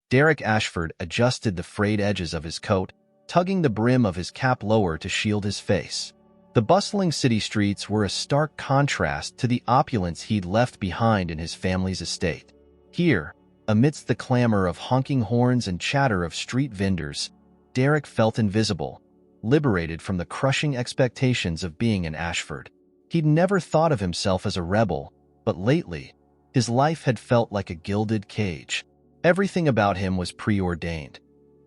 Derek Ashford adjusted the frayed edges of his coat, tugging the brim of his cap lower to shield his face. The bustling city streets were a stark contrast to the opulence he'd left behind in his family's estate. Here, amidst the clamor of honking horns and chatter of street vendors, Derek felt invisible, liberated from the crushing expectations of being an Ashford. He'd never thought of himself as a rebel, but lately, his life had felt like a gilded cage. Everything about him was preordained.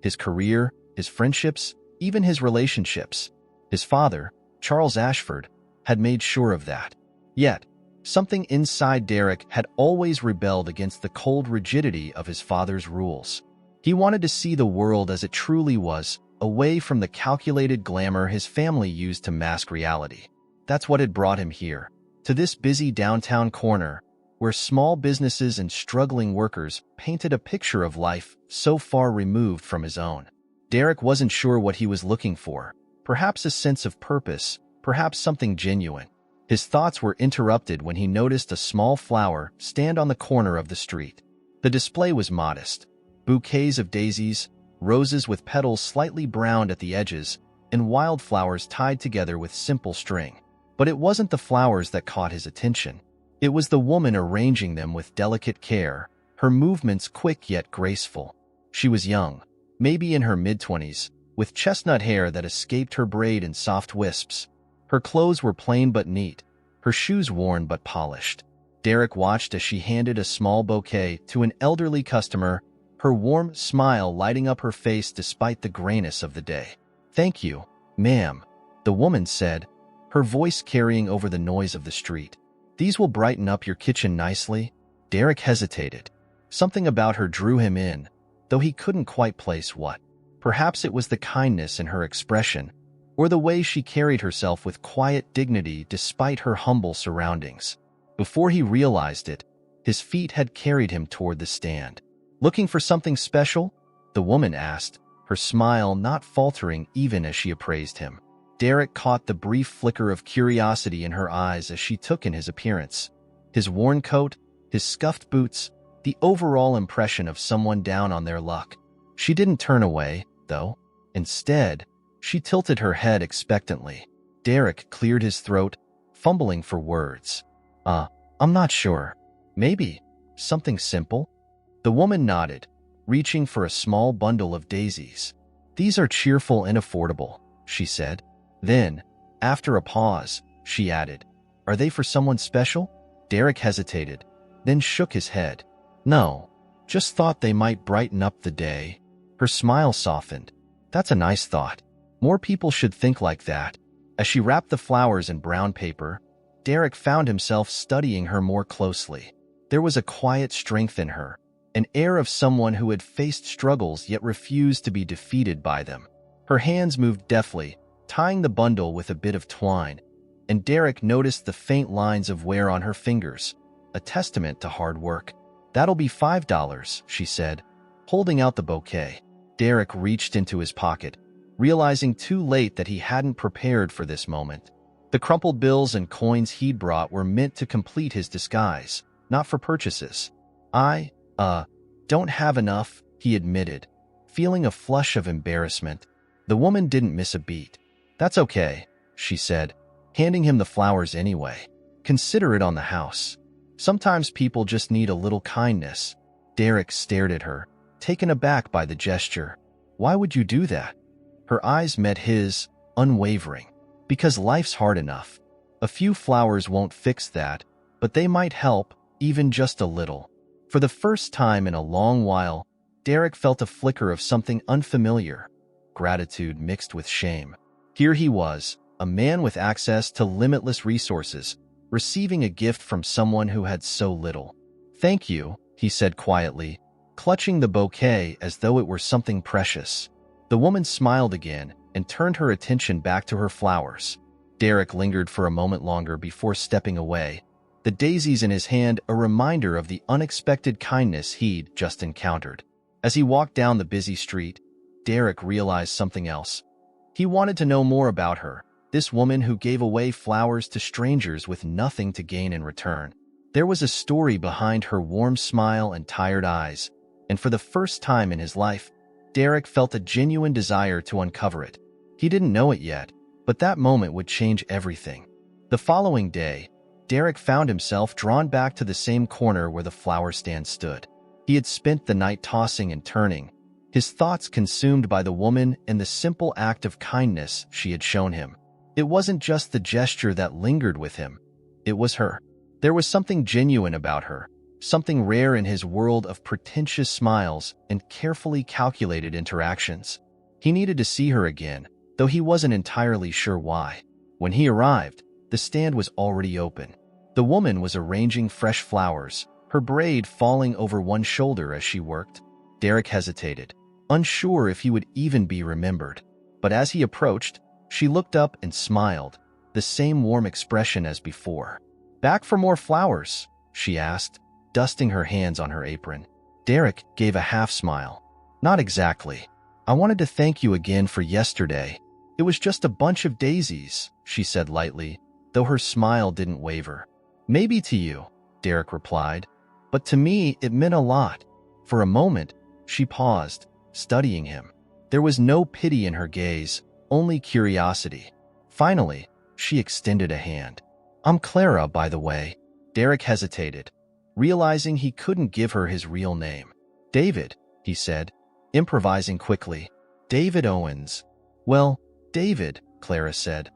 His career, his friendships, even his relationships. His father, Charles Ashford, had made sure of that. Yet, something inside Derek had always rebelled against the cold rigidity of his father's rules. He wanted to see the world as it truly was, away from the calculated glamour his family used to mask reality. That's what had brought him here, to this busy downtown corner, where small businesses and struggling workers painted a picture of life so far removed from his own. Derek wasn't sure what he was looking for, perhaps a sense of purpose, perhaps something genuine. His thoughts were interrupted when he noticed a small flower stand on the corner of the street. The display was modest. Bouquets of daisies, roses with petals slightly browned at the edges, and wildflowers tied together with simple string. But it wasn't the flowers that caught his attention. It was the woman arranging them with delicate care, her movements quick yet graceful. She was young, maybe in her mid-20s, with chestnut hair that escaped her braid in soft wisps. Her clothes were plain but neat, her shoes worn but polished. Derek watched as she handed a small bouquet to an elderly customer, her warm smile lighting up her face despite the grayness of the day. "Thank you, ma'am," the woman said, her voice carrying over the noise of the street. "These will brighten up your kitchen nicely." Derek hesitated. Something about her drew him in, though he couldn't quite place what. Perhaps it was the kindness in her expression, or the way she carried herself with quiet dignity despite her humble surroundings. Before he realized it, his feet had carried him toward the stand. "Looking for something special?" the woman asked, her smile not faltering even as she appraised him. Derek caught the brief flicker of curiosity in her eyes as she took in his appearance. His worn coat, his scuffed boots, the overall impression of someone down on their luck. She didn't turn away, though. Instead, she tilted her head expectantly. Derek cleared his throat, fumbling for words. I'm not sure. Maybe something simple?" The woman nodded, reaching for a small bundle of daisies. "These are cheerful and affordable," she said. Then, after a pause, she added, "Are they for someone special?" Derek hesitated, then shook his head. "No, just thought they might brighten up the day." Her smile softened. "That's a nice thought. More people should think like that." As she wrapped the flowers in brown paper, Derek found himself studying her more closely. There was a quiet strength in her, an air of someone who had faced struggles yet refused to be defeated by them. Her hands moved deftly, tying the bundle with a bit of twine, and Derek noticed the faint lines of wear on her fingers, a testament to hard work. "That'll be $5, she said, holding out the bouquet. Derek reached into his pocket, realizing too late that he hadn't prepared for this moment. The crumpled bills and coins he'd brought were meant to complete his disguise, not for purchases. "I don't have enough," he admitted, feeling a flush of embarrassment. The woman didn't miss a beat. "That's okay," she said, handing him the flowers anyway. "Consider it on the house. Sometimes people just need a little kindness." Derek stared at her, taken aback by the gesture. "Why would you do that?" Her eyes met his, unwavering. "Because life's hard enough. A few flowers won't fix that, but they might help, even just a little." For the first time in a long while, Derek felt a flicker of something unfamiliar, gratitude mixed with shame. Here he was, a man with access to limitless resources, receiving a gift from someone who had so little. "Thank you," he said quietly, clutching the bouquet as though it were something precious. The woman smiled again and turned her attention back to her flowers. Derek lingered for a moment longer before stepping away, the daisies in his hand a reminder of the unexpected kindness he'd just encountered. As he walked down the busy street, Derek realized something else. He wanted to know more about her, this woman who gave away flowers to strangers with nothing to gain in return. There was a story behind her warm smile and tired eyes, and for the first time in his life, Derek felt a genuine desire to uncover it. He didn't know it yet, but that moment would change everything. The following day, Derek found himself drawn back to the same corner where the flower stand stood. He had spent the night tossing and turning, his thoughts consumed by the woman and the simple act of kindness she had shown him. It wasn't just the gesture that lingered with him. It was her. There was something genuine about her, something rare in his world of pretentious smiles and carefully calculated interactions. He needed to see her again, though he wasn't entirely sure why. When he arrived, the stand was already open. The woman was arranging fresh flowers, her braid falling over one shoulder as she worked. Derek hesitated, unsure if he would even be remembered. But as he approached, she looked up and smiled, the same warm expression as before. "Back for more flowers?" she asked, dusting her hands on her apron. Derek gave a half-smile. "Not exactly. I wanted to thank you again for yesterday. It was just a bunch of daisies," she said lightly, though her smile didn't waver. "Maybe to you," Derek replied, "but to me it meant a lot." For a moment, she paused, studying him. There was no pity in her gaze, only curiosity. Finally, she extended a hand. "I'm Clara, by the way." Derek hesitated, realizing he couldn't give her his real name. "David," he said, improvising quickly. "David Owens." "Well, David," Clara said,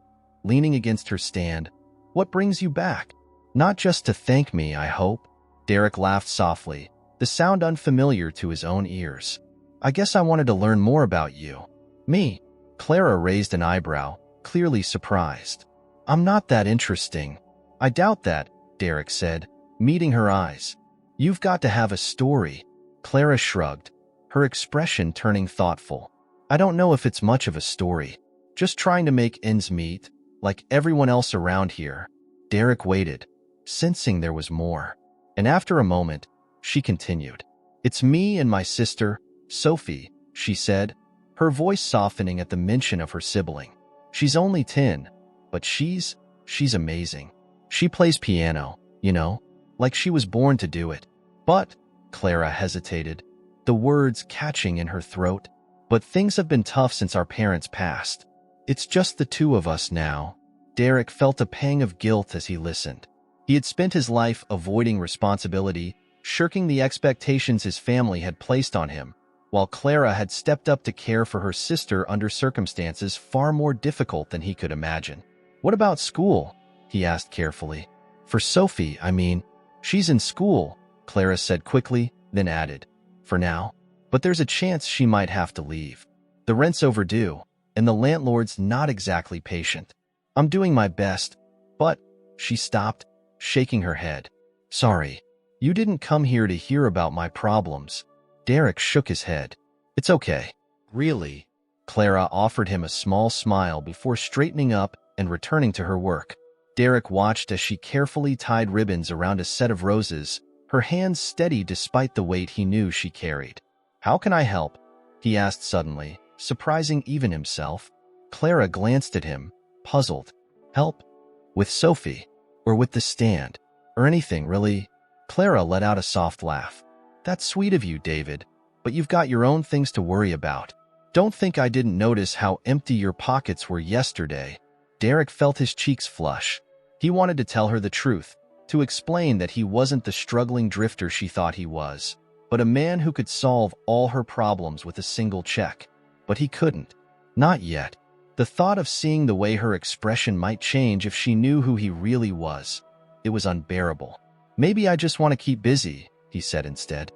leaning against her stand. "What brings you back? Not just to thank me, I hope." Derek laughed softly, the sound unfamiliar to his own ears. "I guess I wanted to learn more about you." "Me?" Clara raised an eyebrow, clearly surprised. "I'm not that interesting." "I doubt that," Derek said, meeting her eyes. "You've got to have a story." Clara shrugged, her expression turning thoughtful. "I don't know if it's much of a story. Just trying to make ends meet, like everyone else around here." Derek waited, sensing there was more. And after a moment, she continued. "It's me and my sister, Sophie," she said, her voice softening at the mention of her sibling. "She's only 10, but she's amazing. She plays piano, like she was born to do it." "But," Clara hesitated, the words catching in her throat, "but things have been tough since our parents passed. It's just the two of us now." Derek felt a pang of guilt as he listened. He had spent his life avoiding responsibility, shirking the expectations his family had placed on him, while Clara had stepped up to care for her sister under circumstances far more difficult than he could imagine. "What about school?" he asked carefully. "For Sophie, I mean. She's in school," Clara said quickly, then added, "for now. But there's a chance she might have to leave. The rent's overdue, and the landlord's not exactly patient. I'm doing my best, but..." She stopped, shaking her head. "Sorry, you didn't come here to hear about my problems." Derek shook his head. "It's okay." "Really?" Clara offered him a small smile before straightening up and returning to her work. Derek watched as she carefully tied ribbons around a set of roses, her hands steady despite the weight he knew she carried. "How can I help?" he asked suddenly, surprising even himself. Clara glanced at him, puzzled. "Help? With Sophie? Or with the stand? Or anything, really?" Clara let out a soft laugh. "That's sweet of you, David, but you've got your own things to worry about. Don't think I didn't notice how empty your pockets were yesterday." Derek felt his cheeks flush. He wanted to tell her the truth, to explain that he wasn't the struggling drifter she thought he was, but a man who could solve all her problems with a single check. But he couldn't. Not yet. The thought of seeing the way her expression might change if she knew who he really was, it was unbearable. "Maybe I just want to keep busy," he said instead.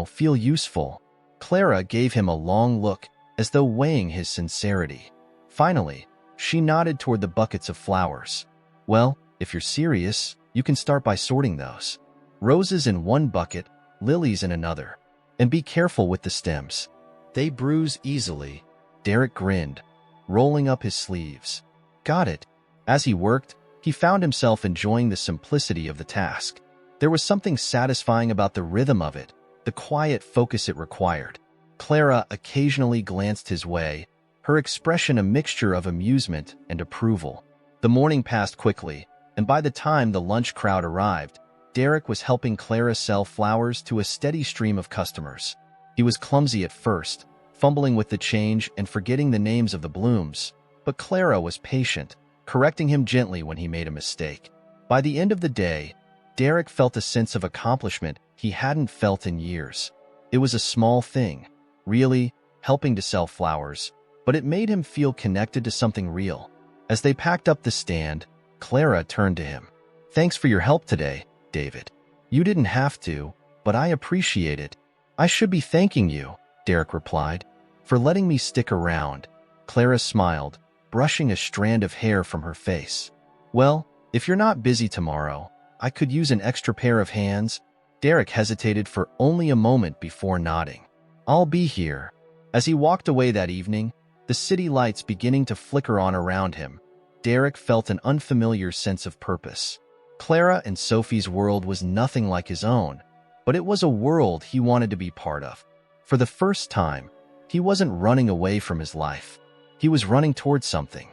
Feel useful." Clara gave him a long look, as though weighing his sincerity. Finally, she nodded toward the buckets of flowers. "Well, if you're serious, you can start by sorting those. Roses in one bucket, lilies in another. And be careful with the stems. They bruise easily." Derek grinned, rolling up his sleeves. "Got it." As he worked, he found himself enjoying the simplicity of the task. There was something satisfying about the rhythm of it, the quiet focus it required. Clara occasionally glanced his way, her expression a mixture of amusement and approval. The morning passed quickly, and by the time the lunch crowd arrived, Derek was helping Clara sell flowers to a steady stream of customers. He was clumsy at first, fumbling with the change and forgetting the names of the blooms, but Clara was patient, correcting him gently when he made a mistake. By the end of the day, Derek felt a sense of accomplishment he hadn't felt in years. It was a small thing, really, helping to sell flowers, but it made him feel connected to something real. As they packed up the stand, Clara turned to him. "Thanks for your help today, David. You didn't have to, but I appreciate it." "I should be thanking you," Derek replied, "for letting me stick around." Clara smiled, brushing a strand of hair from her face. "Well, if you're not busy tomorrow, I could use an extra pair of hands." Derek hesitated for only a moment before nodding. "I'll be here." As he walked away that evening, the city lights beginning to flicker on around him, Derek felt an unfamiliar sense of purpose. Clara and Sophie's world was nothing like his own, but it was a world he wanted to be part of. For the first time, he wasn't running away from his life. He was running towards something.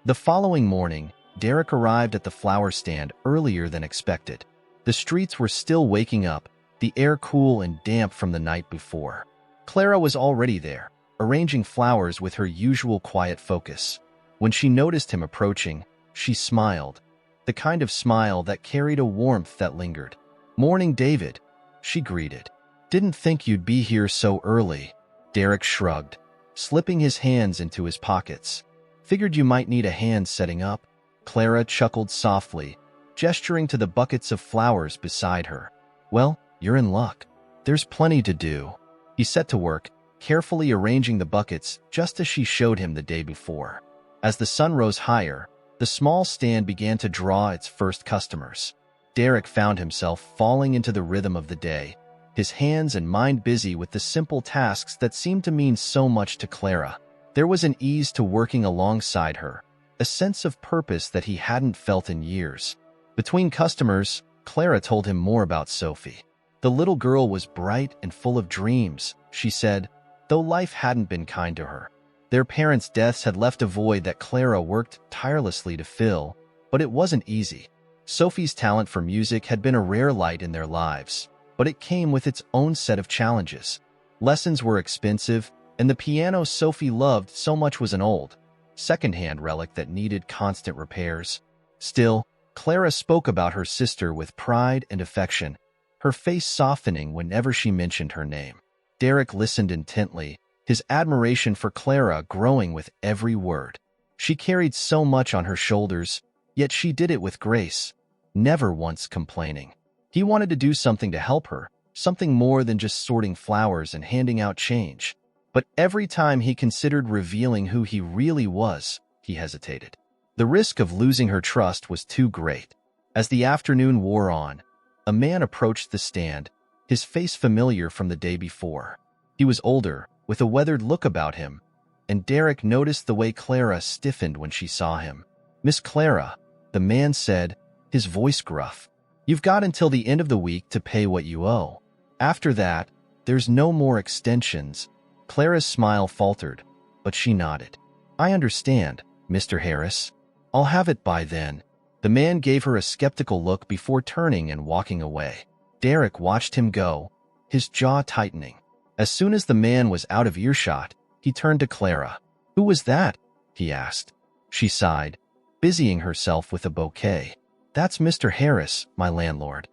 The following morning, Derek arrived at the flower stand earlier than expected. The streets were still waking up, the air cool and damp from the night before. Clara was already there, arranging flowers with her usual quiet focus. When she noticed him approaching, she smiled, the kind of smile that carried a warmth that lingered. "Morning, David," she greeted. "Didn't think you'd be here so early." Derek shrugged, slipping his hands into his pockets. "Figured you might need a hand setting up." Clara chuckled softly, gesturing to the buckets of flowers beside her. "Well, you're in luck. There's plenty to do." He set to work, carefully arranging the buckets just as she showed him the day before. As the sun rose higher, the small stand began to draw its first customers. Derek found himself falling into the rhythm of the day, his hands and mind busy with the simple tasks that seemed to mean so much to Clara. There was an ease to working alongside her, a sense of purpose that he hadn't felt in years. Between customers, Clara told him more about Sophie. The little girl was bright and full of dreams, she said, though life hadn't been kind to her. Their parents' deaths had left a void that Clara worked tirelessly to fill, but it wasn't easy. Sophie's talent for music had been a rare light in their lives, but it came with its own set of challenges. Lessons were expensive, and the piano Sophie loved so much was an old, second-hand relic that needed constant repairs. Still, Clara spoke about her sister with pride and affection, her face softening whenever she mentioned her name. Derek listened intently, his admiration for Clara growing with every word. She carried so much on her shoulders, yet she did it with grace, never once complaining. He wanted to do something to help her, something more than just sorting flowers and handing out change. But every time he considered revealing who he really was, he hesitated. The risk of losing her trust was too great. As the afternoon wore on, a man approached the stand, his face familiar from the day before. He was older, with a weathered look about him, and Derek noticed the way Clara stiffened when she saw him. "Miss Clara," the man said, his voice gruff. "You've got until the end of the week to pay what you owe. After that, there's no more extensions." Clara's smile faltered, but she nodded. "I understand, Mr. Harris. I'll have it by then." The man gave her a skeptical look before turning and walking away. Derek watched him go, his jaw tightening. As soon as the man was out of earshot, he turned to Clara. "Who was that?" he asked. She sighed, busying herself with a bouquet. "That's Mr. Harris, my landlord.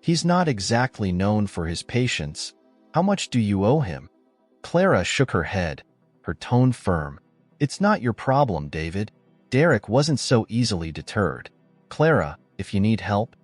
He's not exactly known for his patience. How much do you owe him?" Clara shook her head, her tone firm. "It's not your problem, David." Derek wasn't so easily deterred. "Clara, if you need help—"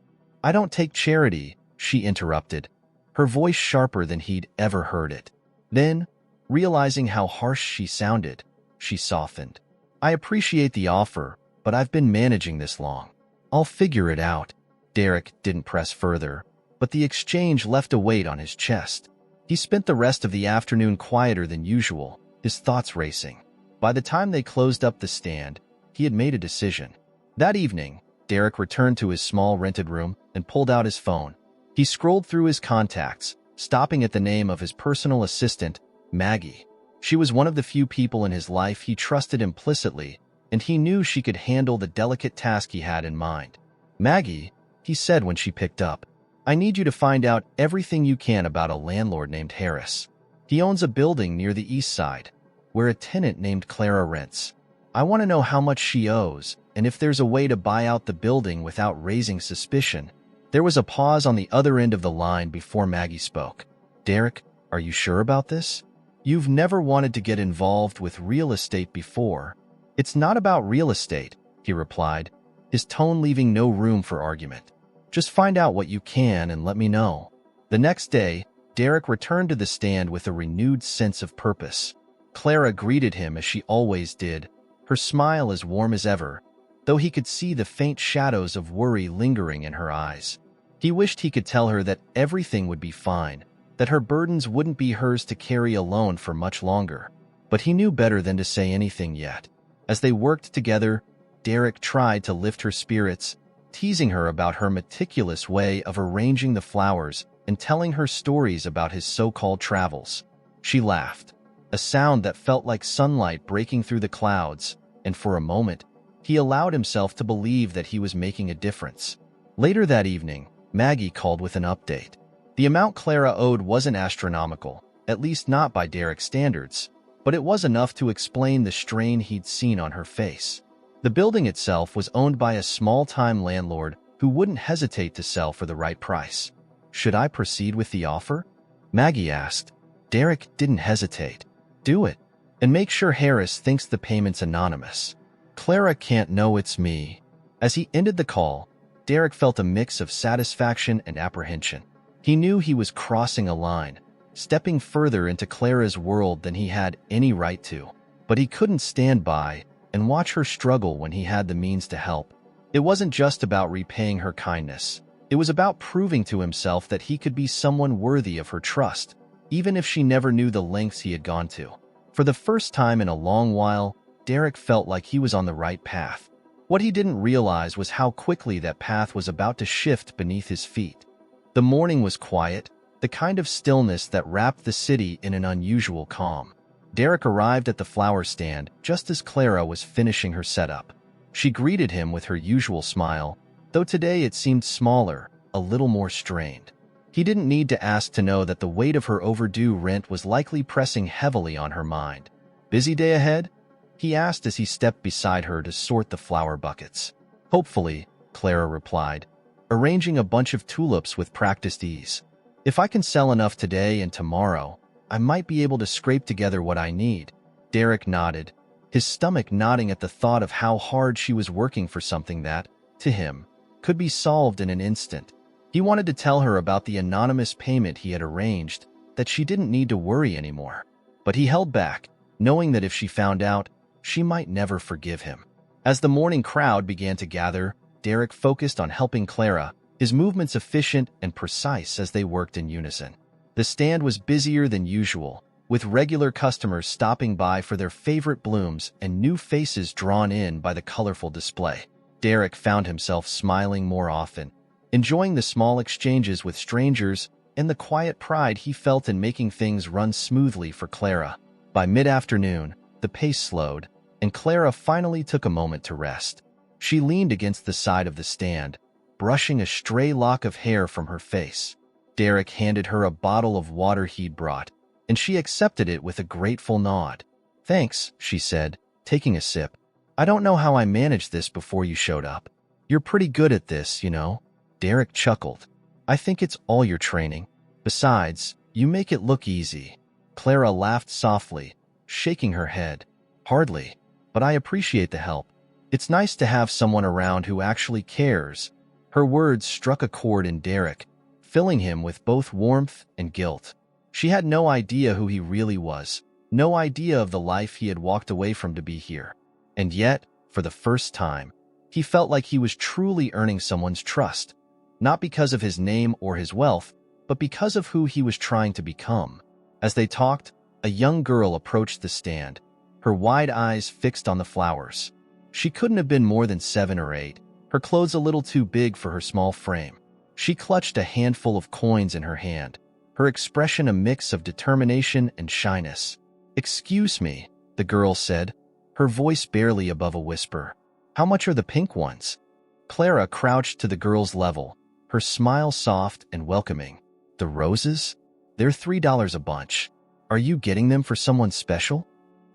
"I don't take charity," she interrupted, her voice sharper than he'd ever heard it. Then, realizing how harsh she sounded, she softened. "I appreciate the offer, but I've been managing this long. I'll figure it out." Derek didn't press further, but the exchange left a weight on his chest. He spent the rest of the afternoon quieter than usual, his thoughts racing. By the time they closed up the stand, he had made a decision. That evening, Derek returned to his small rented room and pulled out his phone. He scrolled through his contacts, stopping at the name of his personal assistant, Maggie. She was one of the few people in his life he trusted implicitly, and he knew she could handle the delicate task he had in mind. "Maggie," he said when she picked up, "I need you to find out everything you can about a landlord named Harris. He owns a building near the east side, where a tenant named Clara rents. I want to know how much she owes, and if there's a way to buy out the building without raising suspicion." There was a pause on the other end of the line before Maggie spoke. "Derek, are you sure about this? You've never wanted to get involved with real estate before." "It's not about real estate," he replied, his tone leaving no room for argument. "Just find out what you can and let me know." The next day, Derek returned to the stand with a renewed sense of purpose. Clara greeted him as she always did, her smile as warm as ever, though he could see the faint shadows of worry lingering in her eyes. He wished he could tell her that everything would be fine, that her burdens wouldn't be hers to carry alone for much longer. But he knew better than to say anything yet. As they worked together, Derek tried to lift her spirits, teasing her about her meticulous way of arranging the flowers and telling her stories about his so-called travels. She laughed, a sound that felt like sunlight breaking through the clouds, and for a moment, he allowed himself to believe that he was making a difference. Later that evening, Maggie called with an update. The amount Clara owed wasn't astronomical, at least not by Derek's standards, but it was enough to explain the strain he'd seen on her face. The building itself was owned by a small-time landlord who wouldn't hesitate to sell for the right price. "Should I proceed with the offer?" Maggie asked. Derek didn't hesitate. "Do it, and make sure Harris thinks the payment's anonymous. Clara can't know it's me." As he ended the call, Derek felt a mix of satisfaction and apprehension. He knew he was crossing a line, stepping further into Clara's world than he had any right to. But he couldn't stand by and watch her struggle when he had the means to help. It wasn't just about repaying her kindness. It was about proving to himself that he could be someone worthy of her trust, even if she never knew the lengths he had gone to. For the first time in a long while, Derek felt like he was on the right path. What he didn't realize was how quickly that path was about to shift beneath his feet. The morning was quiet, the kind of stillness that wrapped the city in an unusual calm. Derek arrived at the flower stand just as Clara was finishing her setup. She greeted him with her usual smile, though today it seemed smaller, a little more strained. He didn't need to ask to know that the weight of her overdue rent was likely pressing heavily on her mind. "Busy day ahead?" he asked as he stepped beside her to sort the flower buckets. "Hopefully," Clara replied, arranging a bunch of tulips with practiced ease. "If I can sell enough today and tomorrow, I might be able to scrape together what I need." Derek nodded, his stomach knotting at the thought of how hard she was working for something that, to him, could be solved in an instant. He wanted to tell her about the anonymous payment he had arranged, that she didn't need to worry anymore. But he held back, knowing that if she found out, she might never forgive him. As the morning crowd began to gather, Derek focused on helping Clara, his movements efficient and precise as they worked in unison. The stand was busier than usual, with regular customers stopping by for their favorite blooms and new faces drawn in by the colorful display. Derek found himself smiling more often, enjoying the small exchanges with strangers and the quiet pride he felt in making things run smoothly for Clara. By mid-afternoon, the pace slowed, and Clara finally took a moment to rest. She leaned against the side of the stand, brushing a stray lock of hair from her face. Derek handed her a bottle of water he'd brought, and she accepted it with a grateful nod. "Thanks," she said, taking a sip. "I don't know how I managed this before you showed up. You're pretty good at this, you know." Derek chuckled. "I think it's all your training. Besides, you make it look easy." Clara laughed softly, shaking her head. "Hardly, but I appreciate the help. It's nice to have someone around who actually cares." Her words struck a chord in Derek, filling him with both warmth and guilt. She had no idea who he really was, no idea of the life he had walked away from to be here. And yet, for the first time, he felt like he was truly earning someone's trust, not because of his name or his wealth, but because of who he was trying to become. As they talked, a young girl approached the stand, her wide eyes fixed on the flowers. She couldn't have been more than 7 or 8, her clothes a little too big for her small frame. She clutched a handful of coins in her hand, her expression a mix of determination and shyness. "Excuse me," the girl said, her voice barely above a whisper. "How much are the pink ones?" Clara crouched to the girl's level, her smile soft and welcoming. "The roses? They're $3 a bunch." Are you getting them for someone special?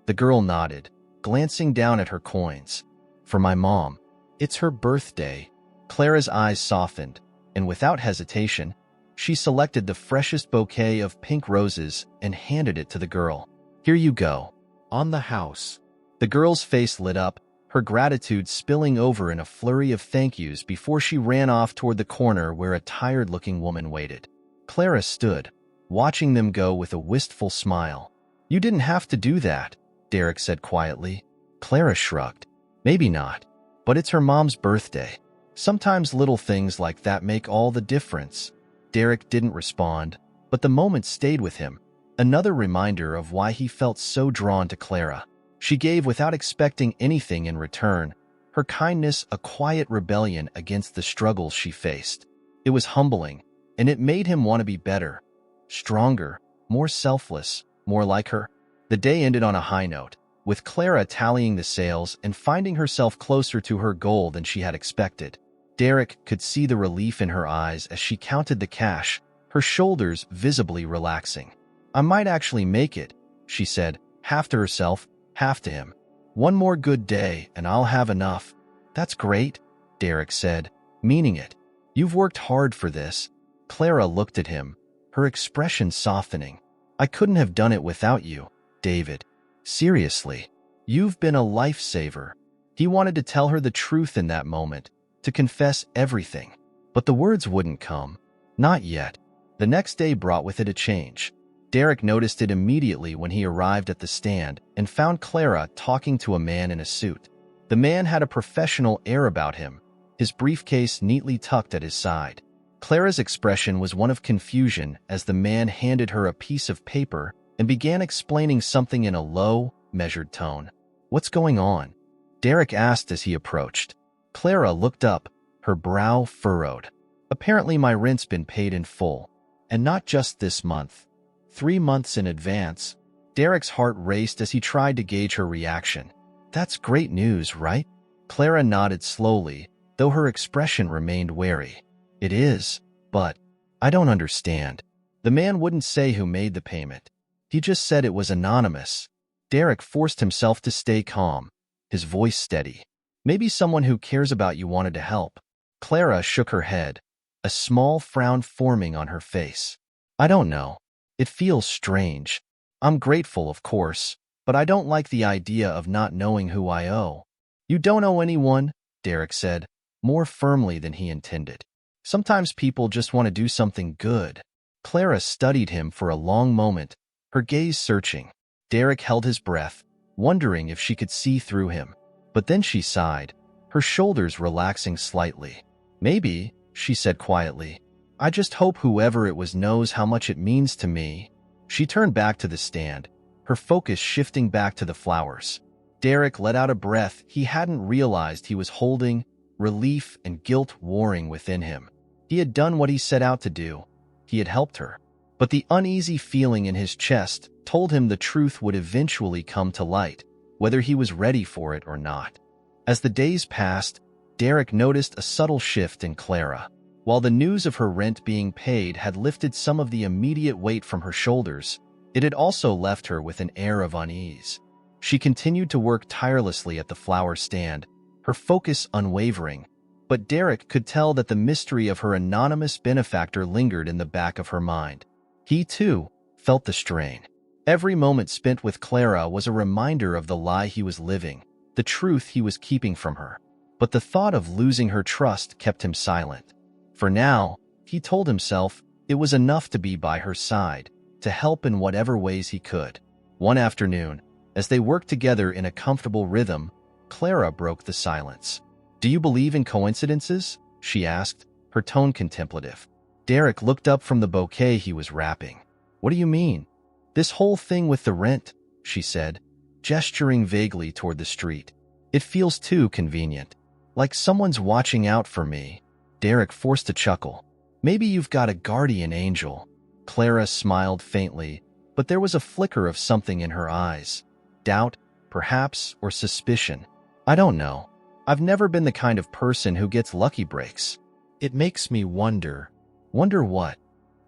The girl nodded, glancing down at her coins. For my mom. It's her birthday. Clara's eyes softened, and without hesitation, she selected the freshest bouquet of pink roses and handed it to the girl. Here you go. On the house. The girl's face lit up, her gratitude spilling over in a flurry of thank yous before she ran off toward the corner where a tired-looking woman waited. Clara stood, watching them go with a wistful smile. You didn't have to do that, Derek said quietly. Clara shrugged. Maybe not, but it's her mom's birthday. Sometimes little things like that make all the difference. Derek didn't respond, but the moment stayed with him, another reminder of why he felt so drawn to Clara. She gave without expecting anything in return, her kindness a quiet rebellion against the struggles she faced. It was humbling, and it made him want to be better, stronger, more selfless, more like her. The day ended on a high note, with Clara tallying the sales and finding herself closer to her goal than she had expected. Derek could see the relief in her eyes as she counted the cash, her shoulders visibly relaxing. I might actually make it, she said, half to herself, half to him. One more good day and I'll have enough. That's great, Derek said, meaning it. You've worked hard for this. Clara looked at him, her expression softening. I couldn't have done it without you, David. Seriously, you've been a lifesaver. He wanted to tell her the truth in that moment, to confess everything. But the words wouldn't come. Not yet. The next day brought with it a change. Derek noticed it immediately when he arrived at the stand and found Clara talking to a man in a suit. The man had a professional air about him, his briefcase neatly tucked at his side. Clara's expression was one of confusion as the man handed her a piece of paper and began explaining something in a low, measured tone. What's going on? Derek asked as he approached. Clara looked up, her brow furrowed. Apparently my rent's been paid in full, and not just this month. 3 months in advance. Derek's heart raced as he tried to gauge her reaction. That's great news, right? Clara nodded slowly, though her expression remained wary. It is, but I don't understand. The man wouldn't say who made the payment. He just said it was anonymous. Derek forced himself to stay calm, his voice steady. Maybe someone who cares about you wanted to help. Clara shook her head, a small frown forming on her face. I don't know. It feels strange. I'm grateful, of course, but I don't like the idea of not knowing who I owe. You don't owe anyone, Derek said, more firmly than he intended. Sometimes people just want to do something good. Clara studied him for a long moment, her gaze searching. Derek held his breath, wondering if she could see through him. But then she sighed, her shoulders relaxing slightly. Maybe, she said quietly. I just hope whoever it was knows how much it means to me. She turned back to the stand, her focus shifting back to the flowers. Derek let out a breath he hadn't realized he was holding, relief and guilt warring within him. He had done what he set out to do. He had helped her. But the uneasy feeling in his chest told him the truth would eventually come to light, whether he was ready for it or not. As the days passed, Derek noticed a subtle shift in Clara. While the news of her rent being paid had lifted some of the immediate weight from her shoulders, it had also left her with an air of unease. She continued to work tirelessly at the flower stand, her focus unwavering, but Derek could tell that the mystery of her anonymous benefactor lingered in the back of her mind. He, too, felt the strain. Every moment spent with Clara was a reminder of the lie he was living, the truth he was keeping from her. But the thought of losing her trust kept him silent. For now, he told himself, it was enough to be by her side, to help in whatever ways he could. One afternoon, as they worked together in a comfortable rhythm, Clara broke the silence. Do you believe in coincidences? She asked, her tone contemplative. Derek looked up from the bouquet he was wrapping. What do you mean? This whole thing with the rent, she said, gesturing vaguely toward the street. It feels too convenient. Like someone's watching out for me. Derek forced a chuckle. Maybe you've got a guardian angel. Clara smiled faintly, but there was a flicker of something in her eyes. Doubt, perhaps, or suspicion. I don't know. I've never been the kind of person who gets lucky breaks. It makes me wonder. Wonder what?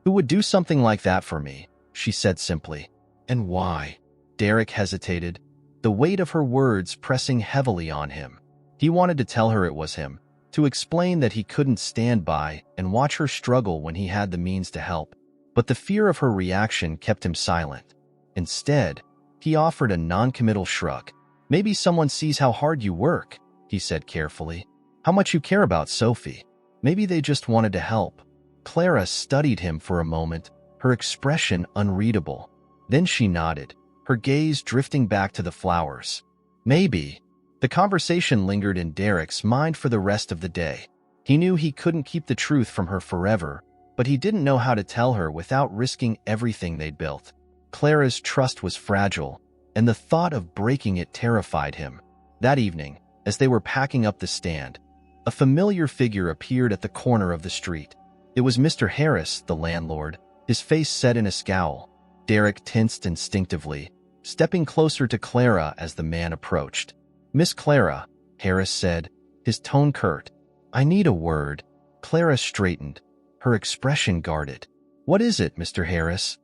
Who would do something like that for me? She said simply. And why? Derek hesitated, the weight of her words pressing heavily on him. He wanted to tell her it was him, to explain that he couldn't stand by and watch her struggle when he had the means to help. But the fear of her reaction kept him silent. Instead, he offered a non-committal shrug. Maybe someone sees how hard you work, he said carefully. How much you care about Sophie. Maybe they just wanted to help. Clara studied him for a moment, her expression unreadable. Then she nodded, her gaze drifting back to the flowers. Maybe. The conversation lingered in Derek's mind for the rest of the day. He knew he couldn't keep the truth from her forever, but he didn't know how to tell her without risking everything they'd built. Clara's trust was fragile, and the thought of breaking it terrified him. That evening, as they were packing up the stand, a familiar figure appeared at the corner of the street. It was Mr. Harris, the landlord, his face set in a scowl. Derek tensed instinctively, stepping closer to Clara as the man approached. "Miss Clara," Harris said, his tone curt. "I need a word." Clara straightened, her expression guarded. "What is it, Mr. Harris?"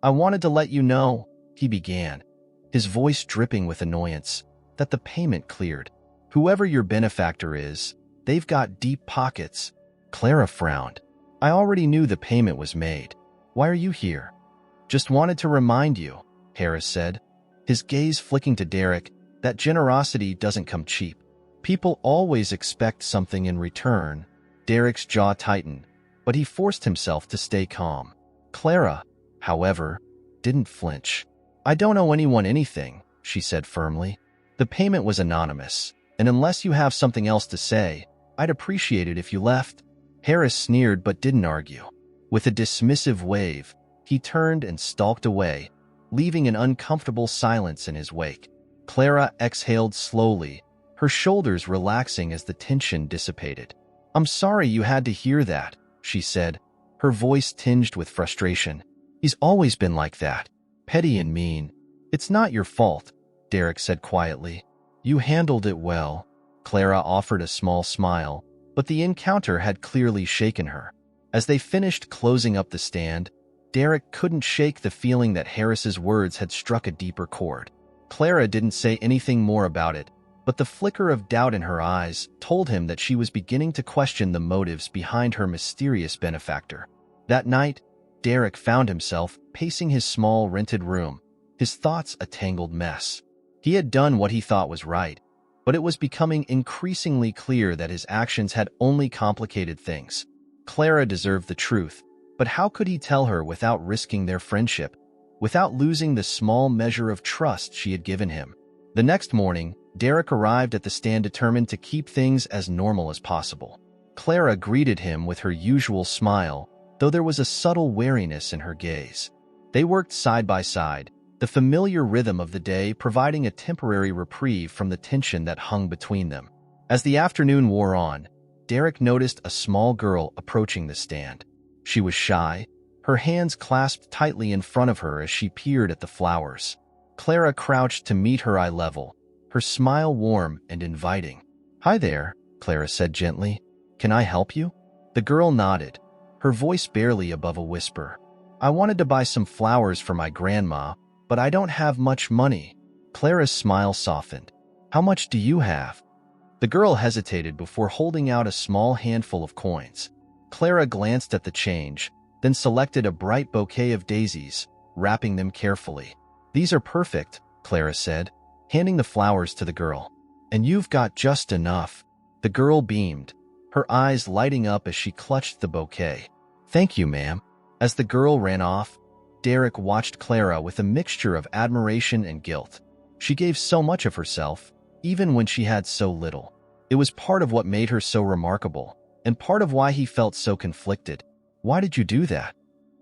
"I wanted to let you know," he began, his voice dripping with annoyance, "that the payment cleared. Whoever your benefactor is, they've got deep pockets." Clara frowned. "I already knew the payment was made. Why are you here?" "Just wanted to remind you," Harris said, his gaze flicking to Derek, that generosity doesn't come cheap. People always expect something in return. Derek's jaw tightened, but he forced himself to stay calm. Clara, however, didn't flinch. "I don't owe anyone anything," she said firmly. "The payment was anonymous, and unless you have something else to say, I'd appreciate it if you left." Harris sneered but didn't argue. With a dismissive wave, he turned and stalked away, leaving an uncomfortable silence in his wake. Clara exhaled slowly, her shoulders relaxing as the tension dissipated. "I'm sorry you had to hear that," she said, her voice tinged with frustration. "He's always been like that, petty and mean." "It's not your fault," Derek said quietly. "You handled it well." Clara offered a small smile, but the encounter had clearly shaken her. As they finished closing up the stand, Derek couldn't shake the feeling that Harris's words had struck a deeper chord. Clara didn't say anything more about it, but the flicker of doubt in her eyes told him that she was beginning to question the motives behind her mysterious benefactor. That night, Derek found himself pacing his small rented room, his thoughts a tangled mess. He had done what he thought was right, but it was becoming increasingly clear that his actions had only complicated things. Clara deserved the truth, but how could he tell her without risking their friendship, without losing the small measure of trust she had given him? The next morning, Derek arrived at the stand determined to keep things as normal as possible. Clara greeted him with her usual smile, though there was a subtle wariness in her gaze. They worked side by side, the familiar rhythm of the day providing a temporary reprieve from the tension that hung between them. As the afternoon wore on, Derek noticed a small girl approaching the stand. She was shy, her hands clasped tightly in front of her as she peered at the flowers. Clara crouched to meet her eye level, her smile warm and inviting. "Hi there," Clara said gently. "Can I help you?" The girl nodded, her voice barely above a whisper. "I wanted to buy some flowers for my grandma, but I don't have much money." Clara's smile softened. "How much do you have?" The girl hesitated before holding out a small handful of coins. Clara glanced at the change, then selected a bright bouquet of daisies, wrapping them carefully. "These are perfect," Clara said, handing the flowers to the girl. "And you've got just enough." The girl beamed, her eyes lighting up as she clutched the bouquet. "Thank you, ma'am." As the girl ran off, Derek watched Clara with a mixture of admiration and guilt. She gave so much of herself, even when she had so little. It was part of what made her so remarkable, and part of why he felt so conflicted. "Why did you do that?"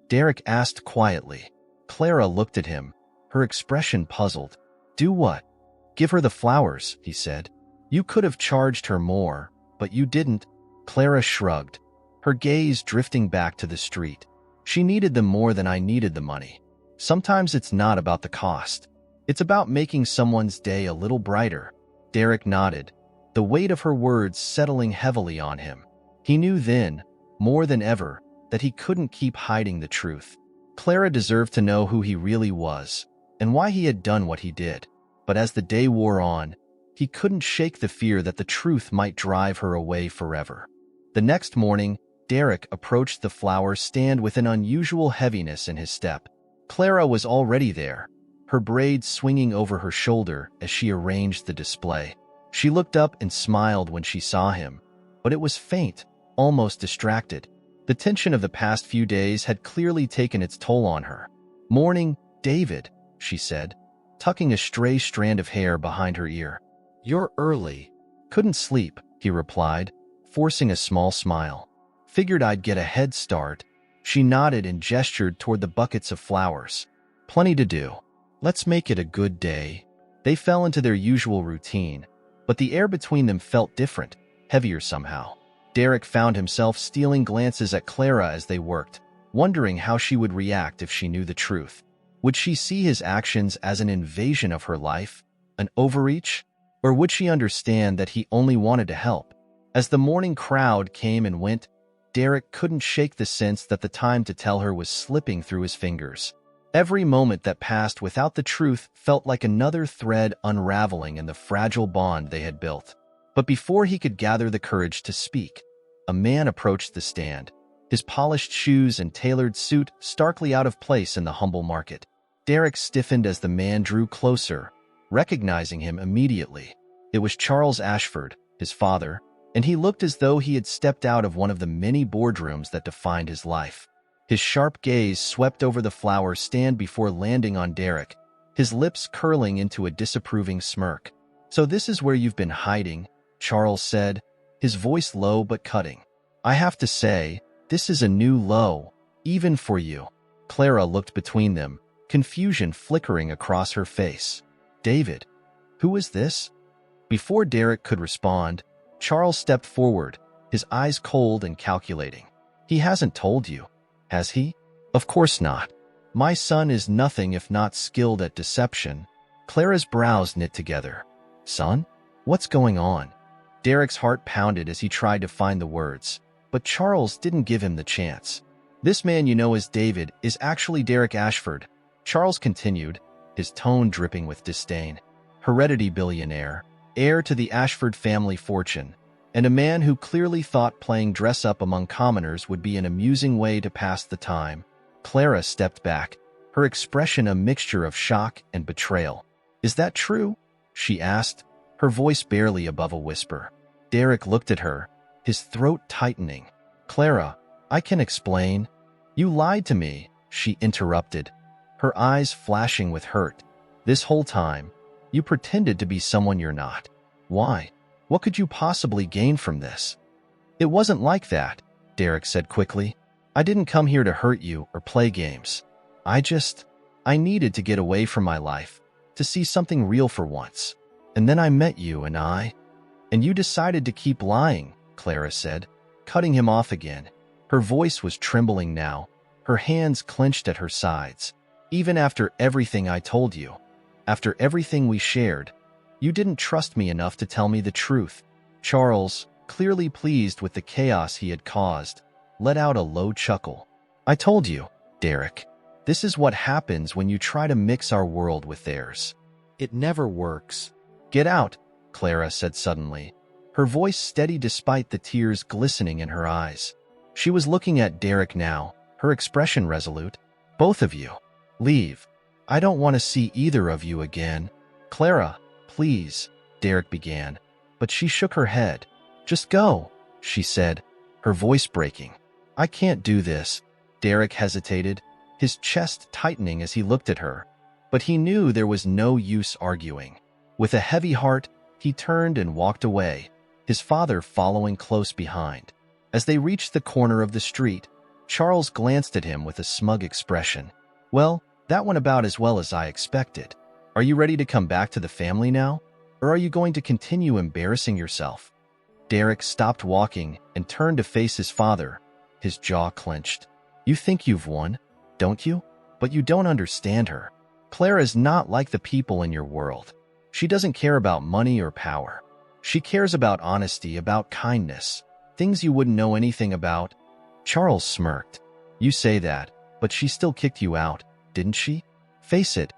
Derek asked quietly. Clara looked at him, her expression puzzled. "Do what?" "Give her the flowers," he said. "You could have charged her more, but you didn't." Clara shrugged, her gaze drifting back to the street. "She needed them more than I needed the money. Sometimes it's not about the cost. It's about making someone's day a little brighter." Derek nodded, the weight of her words settling heavily on him. He knew then, more than ever, that he couldn't keep hiding the truth. Clara deserved to know who he really was, and why he had done what he did. But as the day wore on, he couldn't shake the fear that the truth might drive her away forever. The next morning, Derek approached the flower stand with an unusual heaviness in his step. Clara was already there, her braids swinging over her shoulder as she arranged the display. She looked up and smiled when she saw him, but it was faint, almost distracted. The tension of the past few days had clearly taken its toll on her. "Morning, David," she said, tucking a stray strand of hair behind her ear. "You're early." "Couldn't sleep," he replied, forcing a small smile. "Figured I'd get a head start." She nodded and gestured toward the buckets of flowers. "Plenty to do. Let's make it a good day." They fell into their usual routine, but the air between them felt different, heavier somehow. Derek found himself stealing glances at Clara as they worked, wondering how she would react if she knew the truth. Would she see his actions as an invasion of her life, an overreach, or would she understand that he only wanted to help? As the morning crowd came and went, Derek couldn't shake the sense that the time to tell her was slipping through his fingers. Every moment that passed without the truth felt like another thread unraveling in the fragile bond they had built. But before he could gather the courage to speak, a man approached the stand, his polished shoes and tailored suit starkly out of place in the humble market. Derek stiffened as the man drew closer, recognizing him immediately. It was Charles Ashford, his father, and he looked as though he had stepped out of one of the many boardrooms that defined his life. His sharp gaze swept over the flower stand before landing on Derek, his lips curling into a disapproving smirk. "So this is where you've been hiding," Charles said, his voice low but cutting. "I have to say, this is a new low, even for you." Clara looked between them, confusion flickering across her face. "David, who is this?" Before Derek could respond, Charles stepped forward, his eyes cold and calculating. "He hasn't told you, has he?" "Of course not. My son is nothing if not skilled at deception." Clara's brows knit together. "Son? What's going on?" Derek's heart pounded as he tried to find the words, but Charles didn't give him the chance. "This man you know as David is actually Derek Ashford," Charles continued, his tone dripping with disdain. "Heredity billionaire, heir to the Ashford family fortune, and a man who clearly thought playing dress-up among commoners would be an amusing way to pass the time." Clara stepped back, her expression a mixture of shock and betrayal. "Is that true?" she asked, her voice barely above a whisper. Derek looked at her, his throat tightening. "Clara, I can explain." "You lied to me," she interrupted, her eyes flashing with hurt. "This whole time, you pretended to be someone you're not. Why? What could you possibly gain from this?" "It wasn't like that," Derek said quickly. "I didn't come here to hurt you or play games. I needed to get away from my life, to see something real for once. And then I met you and you decided to keep lying," Clara said, cutting him off again. Her voice was trembling now, her hands clenched at her sides. "Even after everything I told you, after everything we shared, you didn't trust me enough to tell me the truth." Charles, clearly pleased with the chaos he had caused, let out a low chuckle. "I told you, Derek, this is what happens when you try to mix our world with theirs. It never works." "Get out," Clara said suddenly, her voice steady despite the tears glistening in her eyes. She was looking at Derek now, her expression resolute. "Both of you. Leave. I don't want to see either of you again." "Clara, please," Derek began, but she shook her head. "Just go," she said, her voice breaking. "I can't do this." Derek hesitated, his chest tightening as he looked at her, but he knew there was no use arguing. With a heavy heart, he turned and walked away, his father following close behind. As they reached the corner of the street, Charles glanced at him with a smug expression. "Well, that went about as well as I expected. Are you ready to come back to the family now? Or are you going to continue embarrassing yourself?" Derek stopped walking and turned to face his father, his jaw clenched. "You think you've won, don't you? But you don't understand her. Clara's not like the people in your world. She doesn't care about money or power. She cares about honesty, about kindness, things you wouldn't know anything about." Charles smirked. "You say that, but she still kicked you out, didn't she?" "Face it,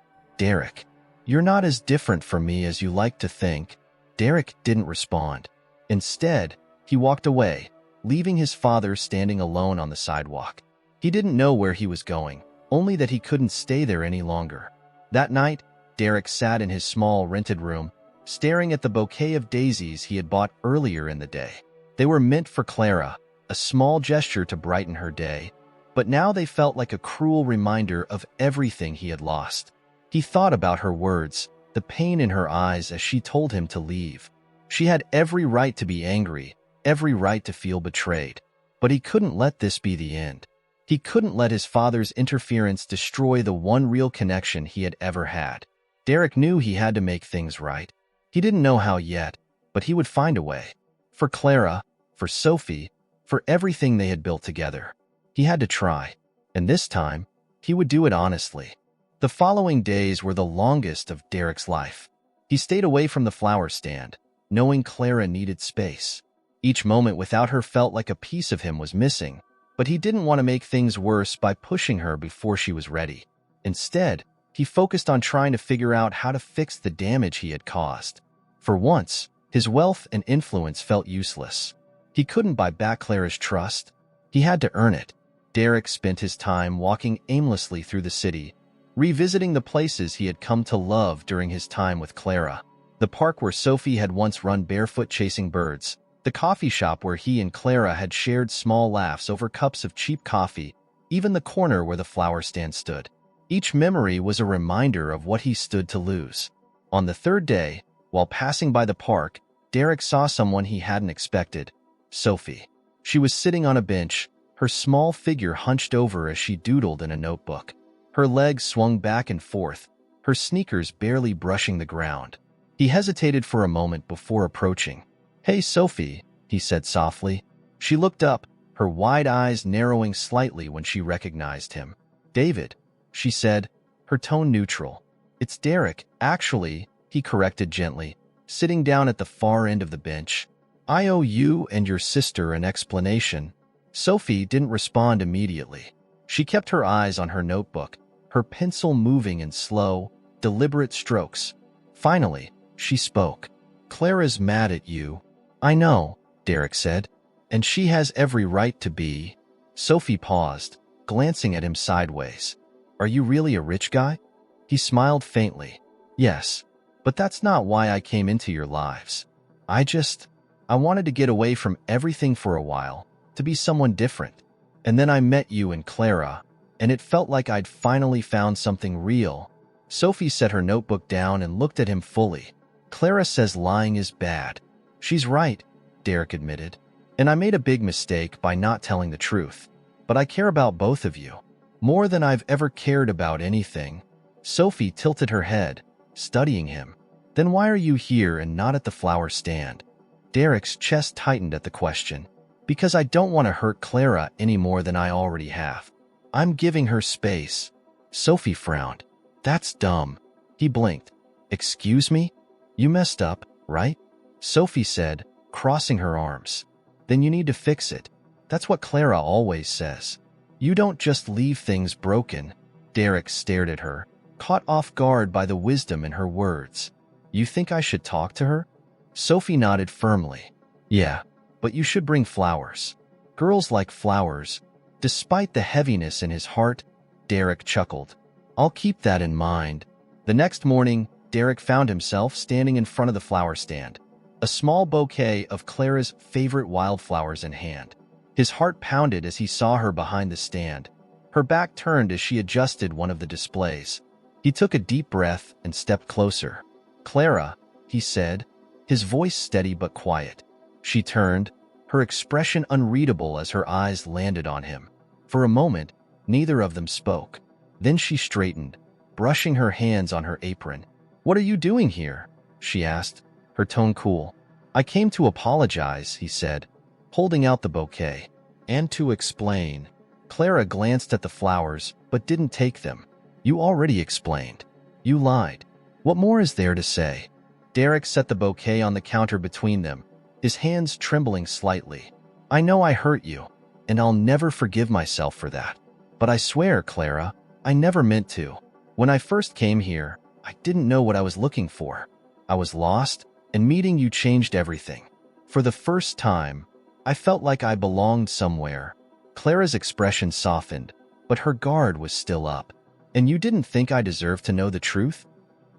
Derek, you're not as different from me as you like to think. Derek didn't respond. Instead, he walked away, leaving his father standing alone on the sidewalk. He didn't know where he was going, only that he couldn't stay there any longer. That night, Derek sat in his small rented room, staring at the bouquet of daisies he had bought earlier in the day. They were meant for Clara, a small gesture to brighten her day, but now they felt like a cruel reminder of everything he had lost. He thought about her words, the pain in her eyes as she told him to leave. She had every right to be angry, every right to feel betrayed, but he couldn't let this be the end. He couldn't let his father's interference destroy the one real connection he had ever had. Derek knew he had to make things right. He didn't know how yet, but he would find a way. For Clara, for Sophie, for everything they had built together. He had to try, and this time, he would do it honestly. The following days were the longest of Derek's life. He stayed away from the flower stand, knowing Clara needed space. Each moment without her felt like a piece of him was missing, but he didn't want to make things worse by pushing her before she was ready. Instead, he focused on trying to figure out how to fix the damage he had caused. For once, his wealth and influence felt useless. He couldn't buy back Clara's trust. He had to earn it. Derek spent his time walking aimlessly through the city, revisiting the places he had come to love during his time with Clara. The park where Sophie had once run barefoot chasing birds, the coffee shop where he and Clara had shared small laughs over cups of cheap coffee, even the corner where the flower stand stood. Each memory was a reminder of what he stood to lose. On the third day, while passing by the park, Derek saw someone he hadn't expected, Sophie. She was sitting on a bench, her small figure hunched over as she doodled in a notebook. Her legs swung back and forth, her sneakers barely brushing the ground. He hesitated for a moment before approaching. "Hey, Sophie," he said softly. She looked up, her wide eyes narrowing slightly when she recognized him. "David," she said, her tone neutral. "It's Derek, actually," he corrected gently, sitting down at the far end of the bench. "I owe you and your sister an explanation." Sophie didn't respond immediately. She kept her eyes on her notebook, her pencil moving in slow, deliberate strokes. Finally, she spoke. "Clara's mad at you." "I know," Derek said, "and she has every right to be." Sophie paused, glancing at him sideways. "Are you really a rich guy?" He smiled faintly. "Yes, but that's not why I came into your lives. I wanted to get away from everything for a while, to be someone different. And then I met you and Clara, and it felt like I'd finally found something real." Sophie set her notebook down and looked at him fully. "Clara says lying is bad." "She's right," Derek admitted. "And I made a big mistake by not telling the truth. But I care about both of you, more than I've ever cared about anything." Sophie tilted her head, studying him. "Then why are you here and not at the flower stand?" Derek's chest tightened at the question. "Because I don't want to hurt Clara any more than I already have. I'm giving her space." Sophie frowned. "That's dumb." He blinked. "Excuse me? You messed up, right?" Sophie said, crossing her arms. "Then you need to fix it. That's what Clara always says. You don't just leave things broken." Derek stared at her, caught off guard by the wisdom in her words. "You think I should talk to her?" Sophie nodded firmly. "Yeah, but you should bring flowers. Girls like flowers." Despite the heaviness in his heart, Derek chuckled. "I'll keep that in mind." The next morning, Derek found himself standing in front of the flower stand, a small bouquet of Clara's favorite wildflowers in hand. His heart pounded as he saw her behind the stand, her back turned as she adjusted one of the displays. He took a deep breath and stepped closer. "Clara," he said, his voice steady but quiet. She turned, her expression unreadable as her eyes landed on him. For a moment, neither of them spoke. Then she straightened, brushing her hands on her apron. "What are you doing here?" she asked, her tone cool. "I came to apologize," he said, holding out the bouquet. "And to explain." Clara glanced at the flowers, but didn't take them. "You already explained. You lied. What more is there to say?" Derek set the bouquet on the counter between them, his hands trembling slightly. "I know I hurt you, and I'll never forgive myself for that. But I swear, Clara, I never meant to. When I first came here, I didn't know what I was looking for. I was lost, and meeting you changed everything. For the first time, I felt like I belonged somewhere. Clara's expression softened, but her guard was still up. And you didn't think I deserved to know the truth?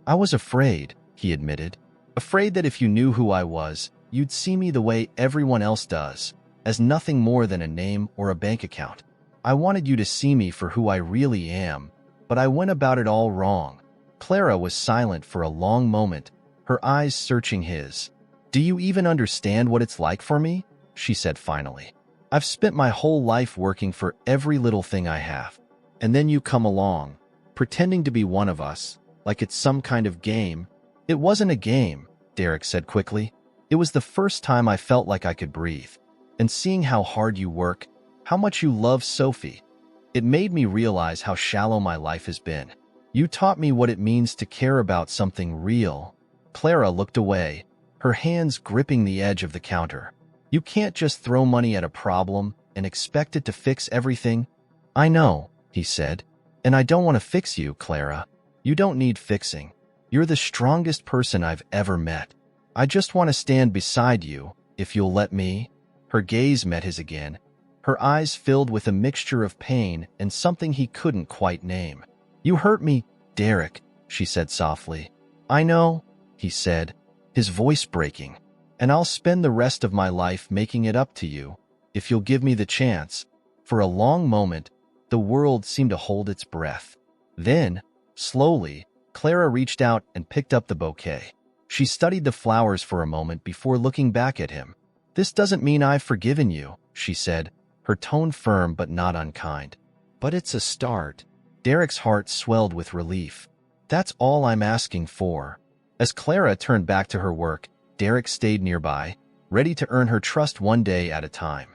I was afraid, he admitted. Afraid that if you knew who I was, you'd see me the way everyone else does, as nothing more than a name or a bank account. I wanted you to see me for who I really am, but I went about it all wrong. Clara was silent for a long moment, her eyes searching his. Do you even understand what it's like for me? She said finally. I've spent my whole life working for every little thing I have. And then you come along, pretending to be one of us, like it's some kind of game. It wasn't a game, Derek said quickly. It was the first time I felt like I could breathe. And seeing how hard you work, how much you love Sophie, it made me realize how shallow my life has been. You taught me what it means to care about something real. Clara looked away, her hands gripping the edge of the counter. You can't just throw money at a problem and expect it to fix everything. I know, he said. And I don't want to fix you, Clara. You don't need fixing. You're the strongest person I've ever met. I just want to stand beside you, if you'll let me. Her gaze met his again, her eyes filled with a mixture of pain and something he couldn't quite name. You hurt me, Derek, she said softly. I know, he said, his voice breaking. And I'll spend the rest of my life making it up to you, if you'll give me the chance. For a long moment, the world seemed to hold its breath. Then, slowly, Clara reached out and picked up the bouquet. She studied the flowers for a moment before looking back at him. This doesn't mean I've forgiven you, she said, her tone firm but not unkind. But it's a start. Derek's heart swelled with relief. That's all I'm asking for. As Clara turned back to her work, Derek stayed nearby, ready to earn her trust one day at a time.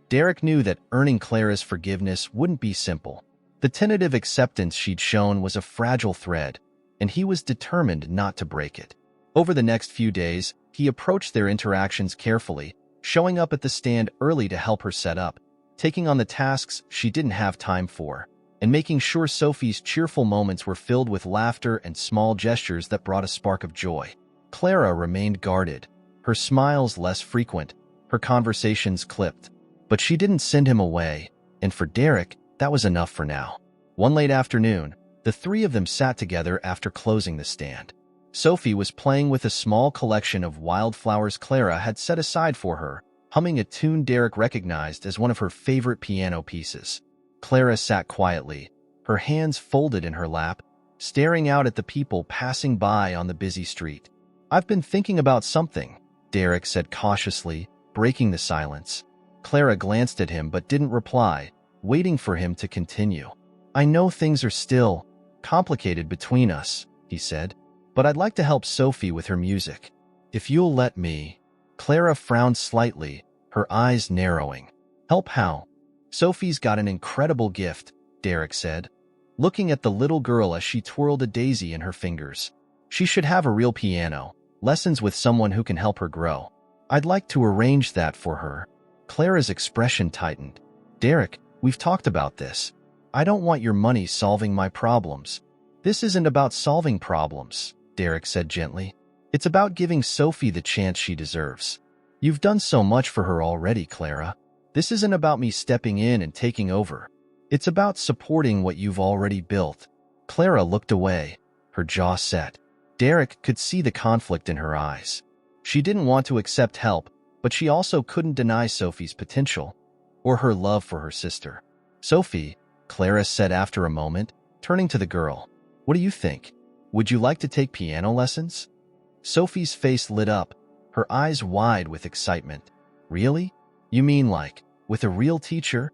Derek knew that earning Clara's forgiveness wouldn't be simple. The tentative acceptance she'd shown was a fragile thread, and he was determined not to break it. Over the next few days, he approached their interactions carefully, showing up at the stand early to help her set up, taking on the tasks she didn't have time for, and making sure Sophie's cheerful moments were filled with laughter and small gestures that brought a spark of joy. Clara remained guarded, her smiles less frequent, her conversations clipped. But she didn't send him away, and for Derek, that was enough for now. One late afternoon, the three of them sat together after closing the stand. Sophie was playing with a small collection of wildflowers Clara had set aside for her, humming a tune Derek recognized as one of her favorite piano pieces. Clara sat quietly, her hands folded in her lap, staring out at the people passing by on the busy street. I've been thinking about something, Derek said cautiously, breaking the silence. Clara glanced at him but didn't reply, waiting for him to continue. I know things are still complicated between us, he said, but I'd like to help Sophie with her music. If you'll let me. Clara frowned slightly, her eyes narrowing. Help how? Sophie's got an incredible gift, Derek said, looking at the little girl as she twirled a daisy in her fingers. She should have a real piano, lessons with someone who can help her grow. I'd like to arrange that for her. Clara's expression tightened. Derek, we've talked about this. I don't want your money solving my problems. This isn't about solving problems, Derek said gently. It's about giving Sophie the chance she deserves. You've done so much for her already, Clara. This isn't about me stepping in and taking over. It's about supporting what you've already built. Clara looked away, her jaw set. Derek could see the conflict in her eyes. She didn't want to accept help, but she also couldn't deny Sophie's potential, or her love for her sister. Sophie, Clara said after a moment, turning to the girl. What do you think? Would you like to take piano lessons? Sophie's face lit up, her eyes wide with excitement. Really? You mean like, with a real teacher?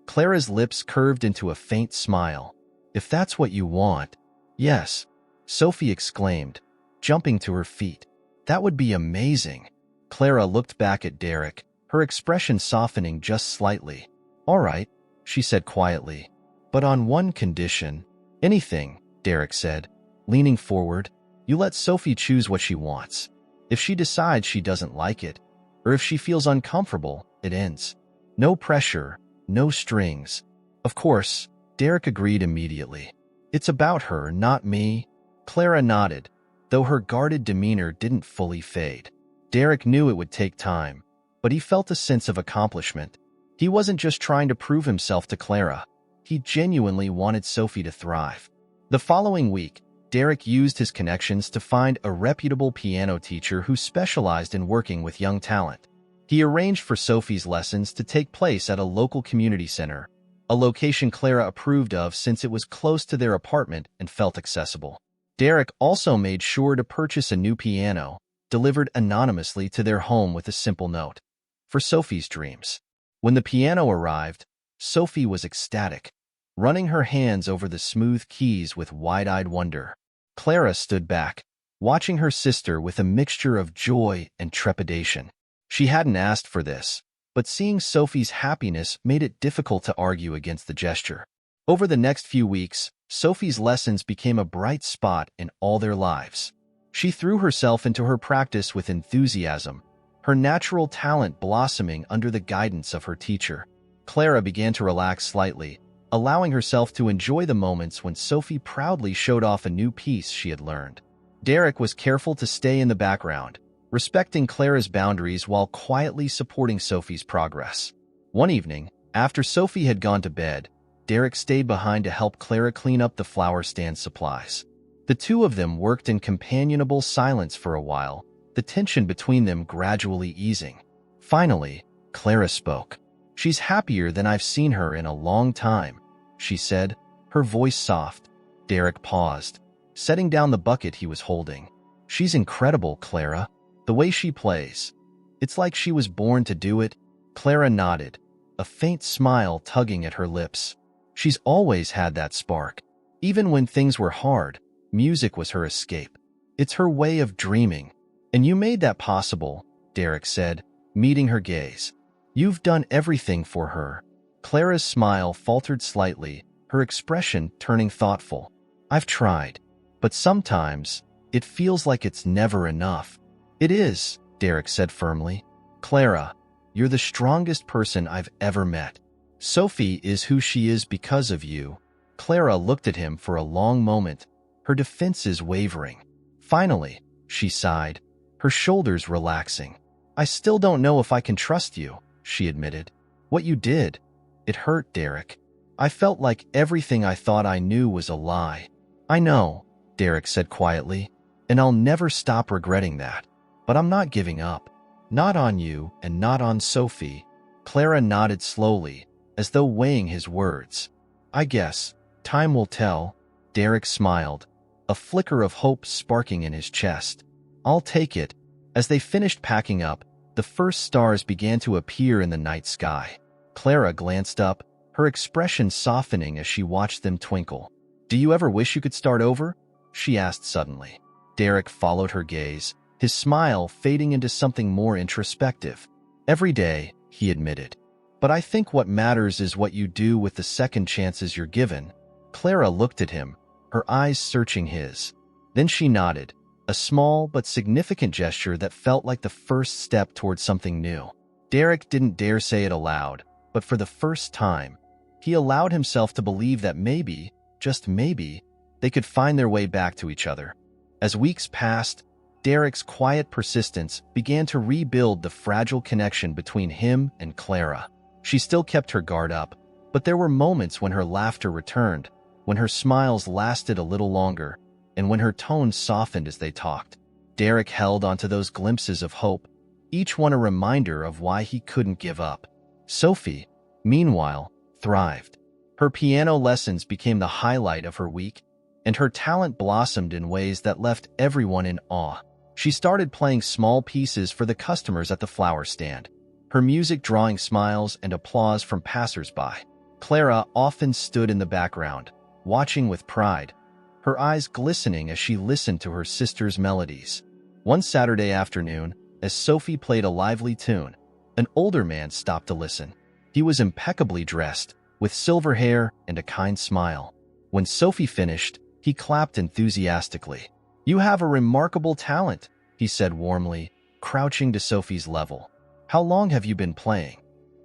Clara's lips curved into a faint smile. If that's what you want. Yes, Sophie exclaimed, jumping to her feet. That would be amazing. Clara looked back at Derek, her expression softening just slightly. All right, she said quietly. But on one condition. Anything, Derek said, leaning forward. You let Sophie choose what she wants. If she decides she doesn't like it, or if she feels uncomfortable, it ends. No pressure, no strings. Of course, Derek agreed immediately. It's about her, not me. Clara nodded, though her guarded demeanor didn't fully fade. Derek knew it would take time, but he felt a sense of accomplishment. He wasn't just trying to prove himself to Clara. He genuinely wanted Sophie to thrive. The following week, Derek used his connections to find a reputable piano teacher who specialized in working with young talent. He arranged for Sophie's lessons to take place at a local community center, a location Clara approved of since it was close to their apartment and felt accessible. Derek also made sure to purchase a new piano, delivered anonymously to their home with a simple note. For Sophie's dreams. When the piano arrived, Sophie was ecstatic, running her hands over the smooth keys with wide-eyed wonder. Clara stood back, watching her sister with a mixture of joy and trepidation. She hadn't asked for this, but seeing Sophie's happiness made it difficult to argue against the gesture. Over the next few weeks, Sophie's lessons became a bright spot in all their lives. She threw herself into her practice with enthusiasm, her natural talent blossoming under the guidance of her teacher. Clara began to relax slightly, allowing herself to enjoy the moments when Sophie proudly showed off a new piece she had learned. Derek was careful to stay in the background, respecting Clara's boundaries while quietly supporting Sophie's progress. One evening, after Sophie had gone to bed, Derek stayed behind to help Clara clean up the flower stand supplies. The two of them worked in companionable silence for a while, the tension between them gradually easing. Finally, Clara spoke. "She's happier than I've seen her in a long time," she said, her voice soft. Derek paused, setting down the bucket he was holding. "She's incredible, Clara. The way she plays. It's like she was born to do it." Clara nodded, a faint smile tugging at her lips. She's always had that spark. Even when things were hard, music was her escape. It's her way of dreaming. "And you made that possible," Derek said, meeting her gaze. "You've done everything for her." Clara's smile faltered slightly, her expression turning thoughtful. "I've tried, but sometimes it feels like it's never enough." "It is," Derek said firmly. "Clara, you're the strongest person I've ever met. Sophie is who she is because of you." Clara looked at him for a long moment, her defenses wavering. Finally, she sighed, her shoulders relaxing. "I still don't know if I can trust you," she admitted. "What you did, it hurt, Derek. I felt like everything I thought I knew was a lie." "I know," Derek said quietly, "and I'll never stop regretting that. But I'm not giving up. Not on you and not on Sophie." Clara nodded slowly, as though weighing his words. "I guess time will tell." Derek smiled, a flicker of hope sparking in his chest. "I'll take it." As they finished packing up, the first stars began to appear in the night sky. Clara glanced up, her expression softening as she watched them twinkle. "Do you ever wish you could start over?" she asked suddenly. Derek followed her gaze, his smile fading into something more introspective. "Every day," he admitted. "But I think what matters is what you do with the second chances you're given." Clara looked at him, her eyes searching his. Then she nodded, a small but significant gesture that felt like the first step toward something new. Derek didn't dare say it aloud, but for the first time, he allowed himself to believe that maybe, just maybe, they could find their way back to each other. As weeks passed, Derek's quiet persistence began to rebuild the fragile connection between him and Clara. She still kept her guard up, but there were moments when her laughter returned, when her smiles lasted a little longer, and when her tones softened as they talked. Derek held onto those glimpses of hope, each one a reminder of why he couldn't give up. Sophie, meanwhile, thrived. Her piano lessons became the highlight of her week, and her talent blossomed in ways that left everyone in awe. She started playing small pieces for the customers at the flower stand, her music drawing smiles and applause from passers-by. Clara often stood in the background, watching with pride, her eyes glistening as she listened to her sister's melodies. One Saturday afternoon, as Sophie played a lively tune, an older man stopped to listen. He was impeccably dressed, with silver hair and a kind smile. When Sophie finished, he clapped enthusiastically. "You have a remarkable talent," he said warmly, crouching to Sophie's level. "How long have you been playing?"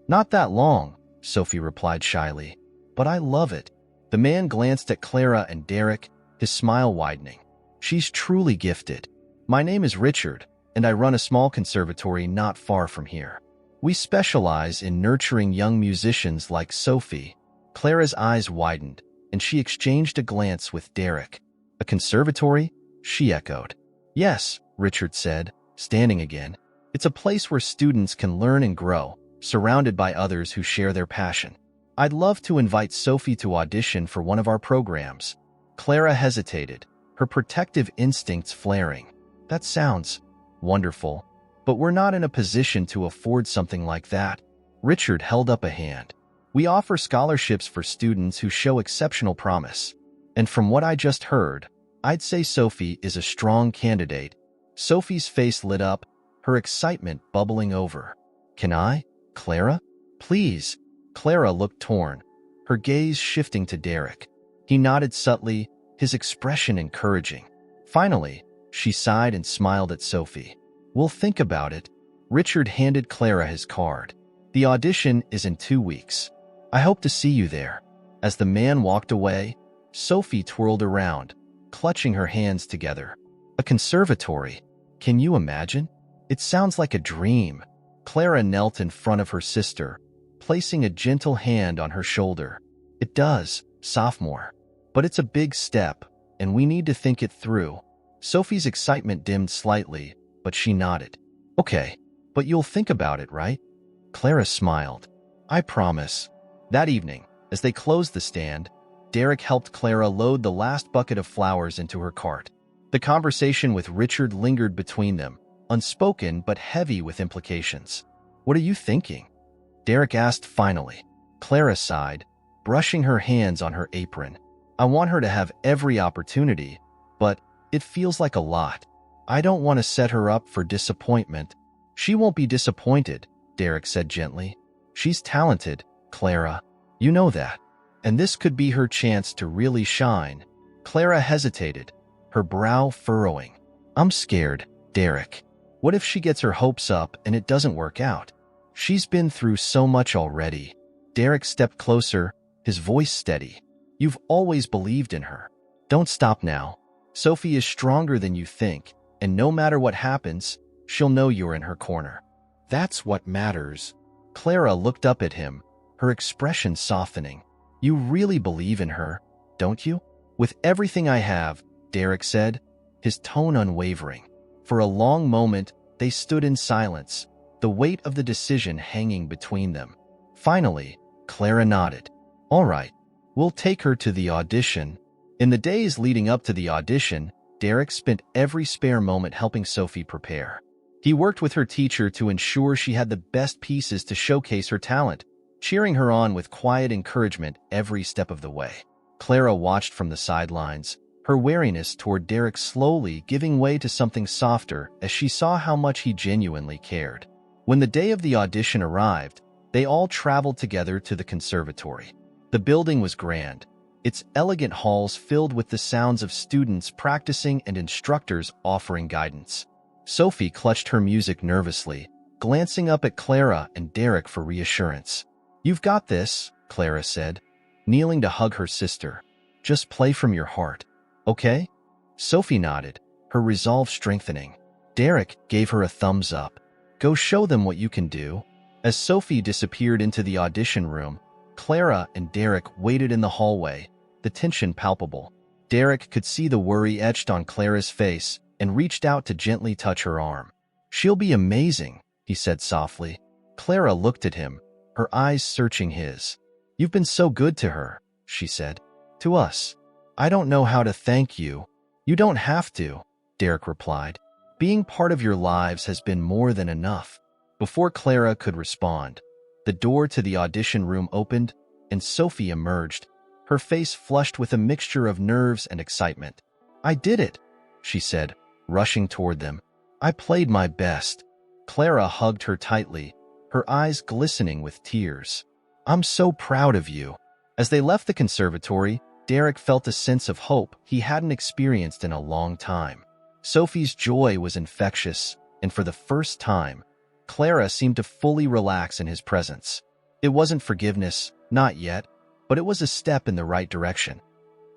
"Not that long," Sophie replied shyly, "but I love it." The man glanced at Clara and Derek, his smile widening. She's truly gifted. My name is Richard, and I run a small conservatory not far from here. We specialize in nurturing young musicians like Sophie. Clara's eyes widened, and she exchanged a glance with Derek. A conservatory? She echoed. Yes, Richard said, standing again. It's a place where students can learn and grow, surrounded by others who share their passion. I'd love to invite Sophie to audition for one of our programs. Clara hesitated, her protective instincts flaring. That sounds wonderful, but we're not in a position to afford something like that. Richard held up a hand. We offer scholarships for students who show exceptional promise. And from what I just heard, I'd say Sophie is a strong candidate. Sophie's face lit up, her excitement bubbling over. Can I, Clara? Please. Clara looked torn, her gaze shifting to Derek. He nodded subtly, his expression encouraging. Finally, she sighed and smiled at Sophie. We'll think about it. Richard handed Clara his card. The audition is in 2 weeks. I hope to see you there. As the man walked away, Sophie twirled around, clutching her hands together. A conservatory. Can you imagine? It sounds like a dream. Clara knelt in front of her sister, placing a gentle hand on her shoulder. It does, sophomore. But it's a big step, and we need to think it through. Sophie's excitement dimmed slightly, but she nodded. Okay, but you'll think about it, right? Clara smiled. I promise. That evening, as they closed the stand, Derek helped Clara load the last bucket of flowers into her cart. The conversation with Richard lingered between them, unspoken but heavy with implications. What are you thinking? Derek asked finally. Clara sighed, brushing her hands on her apron. I want her to have every opportunity, but it feels like a lot. I don't want to set her up for disappointment. She won't be disappointed, Derek said gently. She's talented, Clara. You know that. And this could be her chance to really shine. Clara hesitated, her brow furrowing. I'm scared, Derek. What if she gets her hopes up and it doesn't work out? She's been through so much already. Derek stepped closer, his voice steady. You've always believed in her. Don't stop now. Sophie is stronger than you think, and no matter what happens, she'll know you're in her corner. That's what matters. Clara looked up at him, her expression softening. You really believe in her, don't you? With everything I have, Derek said, his tone unwavering. For a long moment, they stood in silence, the weight of the decision hanging between them. Finally, Clara nodded. All right, we'll take her to the audition. In the days leading up to the audition, Derek spent every spare moment helping Sophie prepare. He worked with her teacher to ensure she had the best pieces to showcase her talent, cheering her on with quiet encouragement every step of the way. Clara watched from the sidelines, her wariness toward Derek slowly giving way to something softer as she saw how much he genuinely cared. When the day of the audition arrived, they all traveled together to the conservatory. The building was grand, its elegant halls filled with the sounds of students practicing and instructors offering guidance. Sophie clutched her music nervously, glancing up at Clara and Derek for reassurance. You've got this, Clara said, kneeling to hug her sister. Just play from your heart, okay? Sophie nodded, her resolve strengthening. Derek gave her a thumbs up. Go show them what you can do. As Sophie disappeared into the audition room, Clara and Derek waited in the hallway, the tension palpable. Derek could see the worry etched on Clara's face and reached out to gently touch her arm. She'll be amazing, he said softly. Clara looked at him, her eyes searching his. You've been so good to her, she said. To us. I don't know how to thank you. You don't have to, Derek replied. Being part of your lives has been more than enough. Before Clara could respond, the door to the audition room opened and Sophie emerged, her face flushed with a mixture of nerves and excitement. I did it, she said, rushing toward them. I played my best. Clara hugged her tightly, her eyes glistening with tears. I'm so proud of you. As they left the conservatory, Derek felt a sense of hope he hadn't experienced in a long time. Sophie's joy was infectious, and for the first time, Clara seemed to fully relax in his presence. It wasn't forgiveness, not yet, but it was a step in the right direction.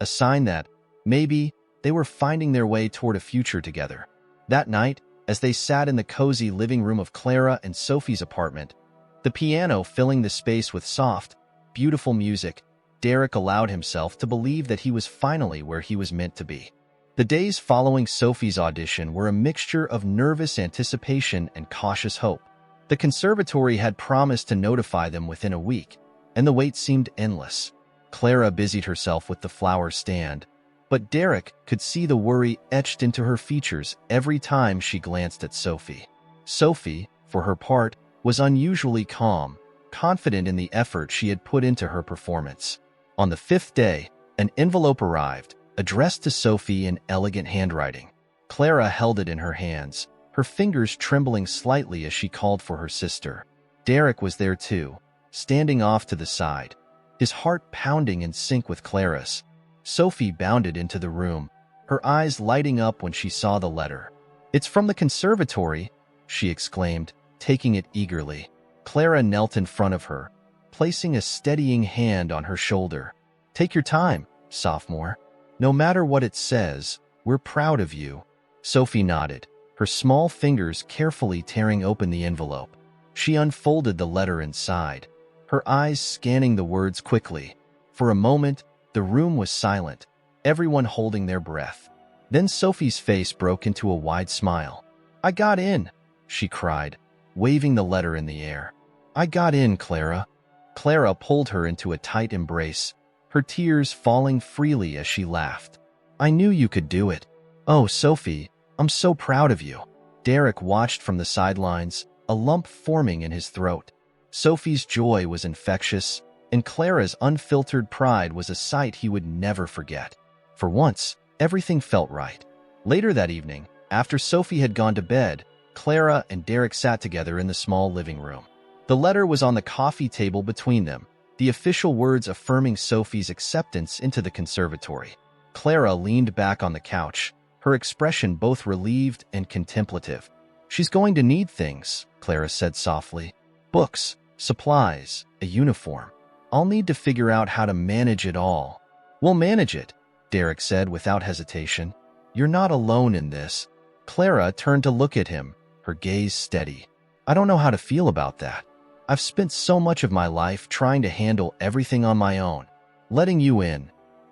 A sign that, maybe, They were finding their way toward a future together. That night, as they sat in the cozy living room of Clara and Sophie's apartment, the piano filling the space with soft, beautiful music, Derek allowed himself to believe that he was finally where he was meant to be. The days following Sophie's audition were a mixture of nervous anticipation and cautious hope. The conservatory had promised to notify them within a week, and the wait seemed endless. Clara busied herself with the flower stand, but Derek could see the worry etched into her features every time she glanced at Sophie. Sophie, for her part, was unusually calm, confident in the effort she had put into her performance. On the fifth day, an envelope arrived, addressed to Sophie in elegant handwriting. Clara held it in her hands, her fingers trembling slightly as she called for her sister. Derek was there too, standing off to the side, his heart pounding in sync with Clara's. Sophie bounded into the room, her eyes lighting up when she saw the letter. "It's from the conservatory," she exclaimed, taking it eagerly. Clara knelt in front of her, placing a steadying hand on her shoulder. "Take your time, sophomore. No matter what it says, we're proud of you." Sophie nodded, her small fingers carefully tearing open the envelope. She unfolded the letter inside, her eyes scanning the words quickly. For a moment, the room was silent, everyone holding their breath. Then Sophie's face broke into a wide smile. "I got in," she cried, waving the letter in the air. "I got in, Clara." Clara pulled her into a tight embrace, her tears falling freely as she laughed. "I knew you could do it. Oh, Sophie, I'm so proud of you." Derek watched from the sidelines, a lump forming in his throat. Sophie's joy was infectious, and Clara's unfiltered pride was a sight he would never forget. For once, everything felt right. Later that evening, after Sophie had gone to bed, Clara and Derek sat together in the small living room. The letter was on the coffee table between them, the official words affirming Sophie's acceptance into the conservatory. Clara leaned back on the couch, her expression both relieved and contemplative. "She's going to need things," Clara said softly. "Books, supplies, a uniform. I'll need to figure out how to manage it all." "We'll manage it," Derek said without hesitation. "You're not alone in this." Clara turned to look at him, her gaze steady. "I don't know how to feel about that. I've spent so much of my life trying to handle everything on my own. Letting you in,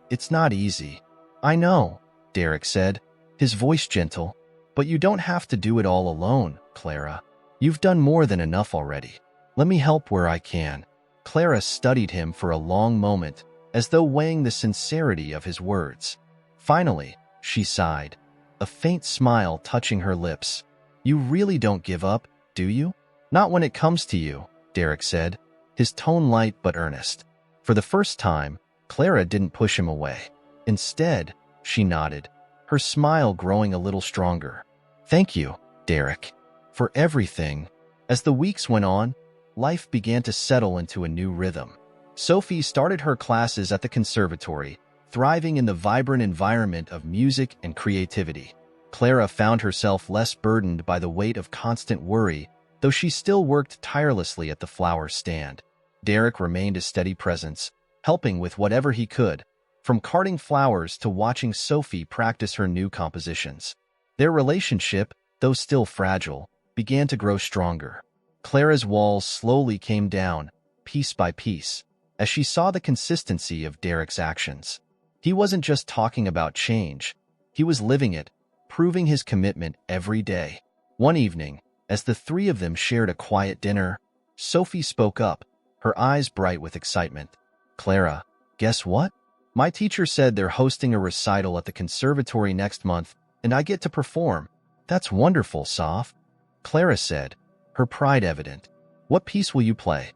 it's not easy." "I know," Derek said, his voice gentle, "but you don't have to do it all alone, Clara. You've done more than enough already. Let me help where I can." Clara studied him for a long moment, as though weighing the sincerity of his words. Finally, she sighed, a faint smile touching her lips. "You really don't give up, do you?" "Not when it comes to you," Derek said, his tone light but earnest. For the first time, Clara didn't push him away. Instead, she nodded, her smile growing a little stronger. "Thank you, Derek, for everything." As the weeks went on, life began to settle into a new rhythm. Sophie started her classes at the conservatory, thriving in the vibrant environment of music and creativity. Clara found herself less burdened by the weight of constant worry, though she still worked tirelessly at the flower stand. Derek remained a steady presence, helping with whatever he could, from carting flowers to watching Sophie practice her new compositions. Their relationship, though still fragile, began to grow stronger. Clara's walls slowly came down, piece by piece, as she saw the consistency of Derek's actions. He wasn't just talking about change, he was living it, proving his commitment every day. One evening, as the three of them shared a quiet dinner, Sophie spoke up, her eyes bright with excitement. "Clara, guess what? My teacher said they're hosting a recital at the conservatory next month, and I get to perform." "That's wonderful, Soph," Clara said, her pride evident. "What piece will you play?"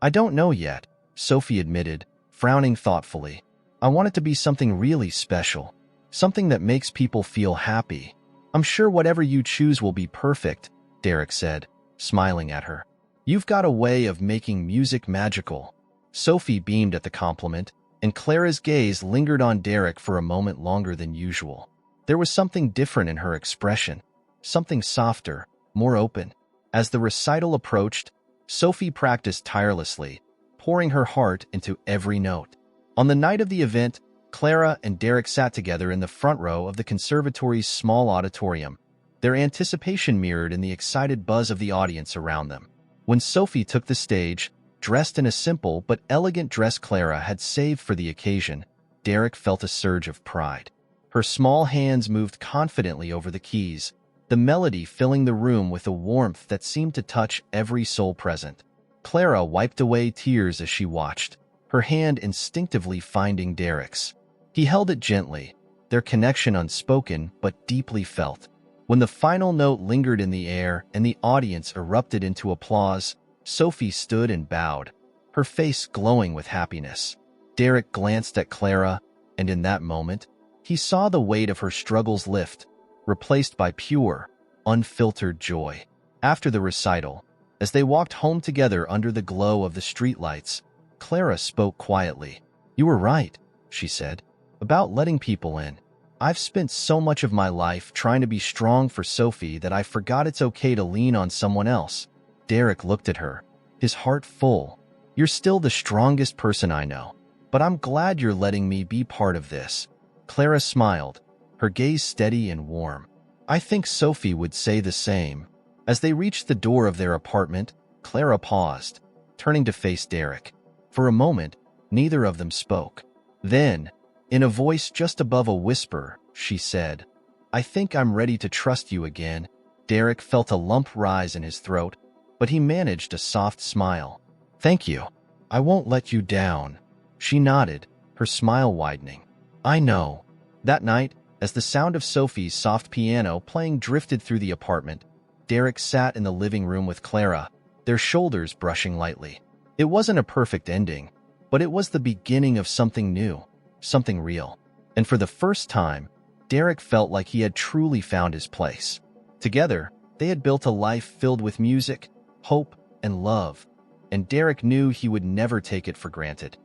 "I don't know yet," Sophie admitted, frowning thoughtfully. "I want it to be something really special, something that makes people feel happy." "I'm sure whatever you choose will be perfect," Derek said, smiling at her. "You've got a way of making music magical." Sophie beamed at the compliment, and Clara's gaze lingered on Derek for a moment longer than usual. There was something different in her expression, something softer, more open. As the recital approached, Sophie practiced tirelessly, pouring her heart into every note. On the night of the event, Clara and Derek sat together in the front row of the conservatory's small auditorium, their anticipation mirrored in the excited buzz of the audience around them. When Sophie took the stage, dressed in a simple but elegant dress Clara had saved for the occasion, Derek felt a surge of pride. Her small hands moved confidently over the keys, the melody filling the room with a warmth that seemed to touch every soul present. Clara wiped away tears as she watched, her hand instinctively finding Derek's. He held it gently, their connection unspoken but deeply felt. When the final note lingered in the air and the audience erupted into applause, Sophie stood and bowed, her face glowing with happiness. Derek glanced at Clara, and in that moment, he saw the weight of her struggles lift, replaced by pure, unfiltered joy. After the recital, as they walked home together under the glow of the streetlights, Clara spoke quietly. "You were right," she said, "about letting people in. I've spent so much of my life trying to be strong for Sophie that I forgot it's okay to lean on someone else." Derek looked at her, his heart full. "You're still the strongest person I know, but I'm glad you're letting me be part of this." Clara smiled, her gaze steady and warm. "I think Sophie would say the same." As they reached the door of their apartment, Clara paused, turning to face Derek. For a moment, neither of them spoke. Then, in a voice just above a whisper, she said, "I think I'm ready to trust you again." Derek felt a lump rise in his throat, but he managed a soft smile. "Thank you. I won't let you down." She nodded, her smile widening. "I know." That night, as the sound of Sophie's soft piano playing drifted through the apartment, Derek sat in the living room with Clara, their shoulders brushing lightly. It wasn't a perfect ending, but it was the beginning of something new, something real. And for the first time, Derek felt like he had truly found his place. Together, they had built a life filled with music, hope, and love, and Derek knew he would never take it for granted.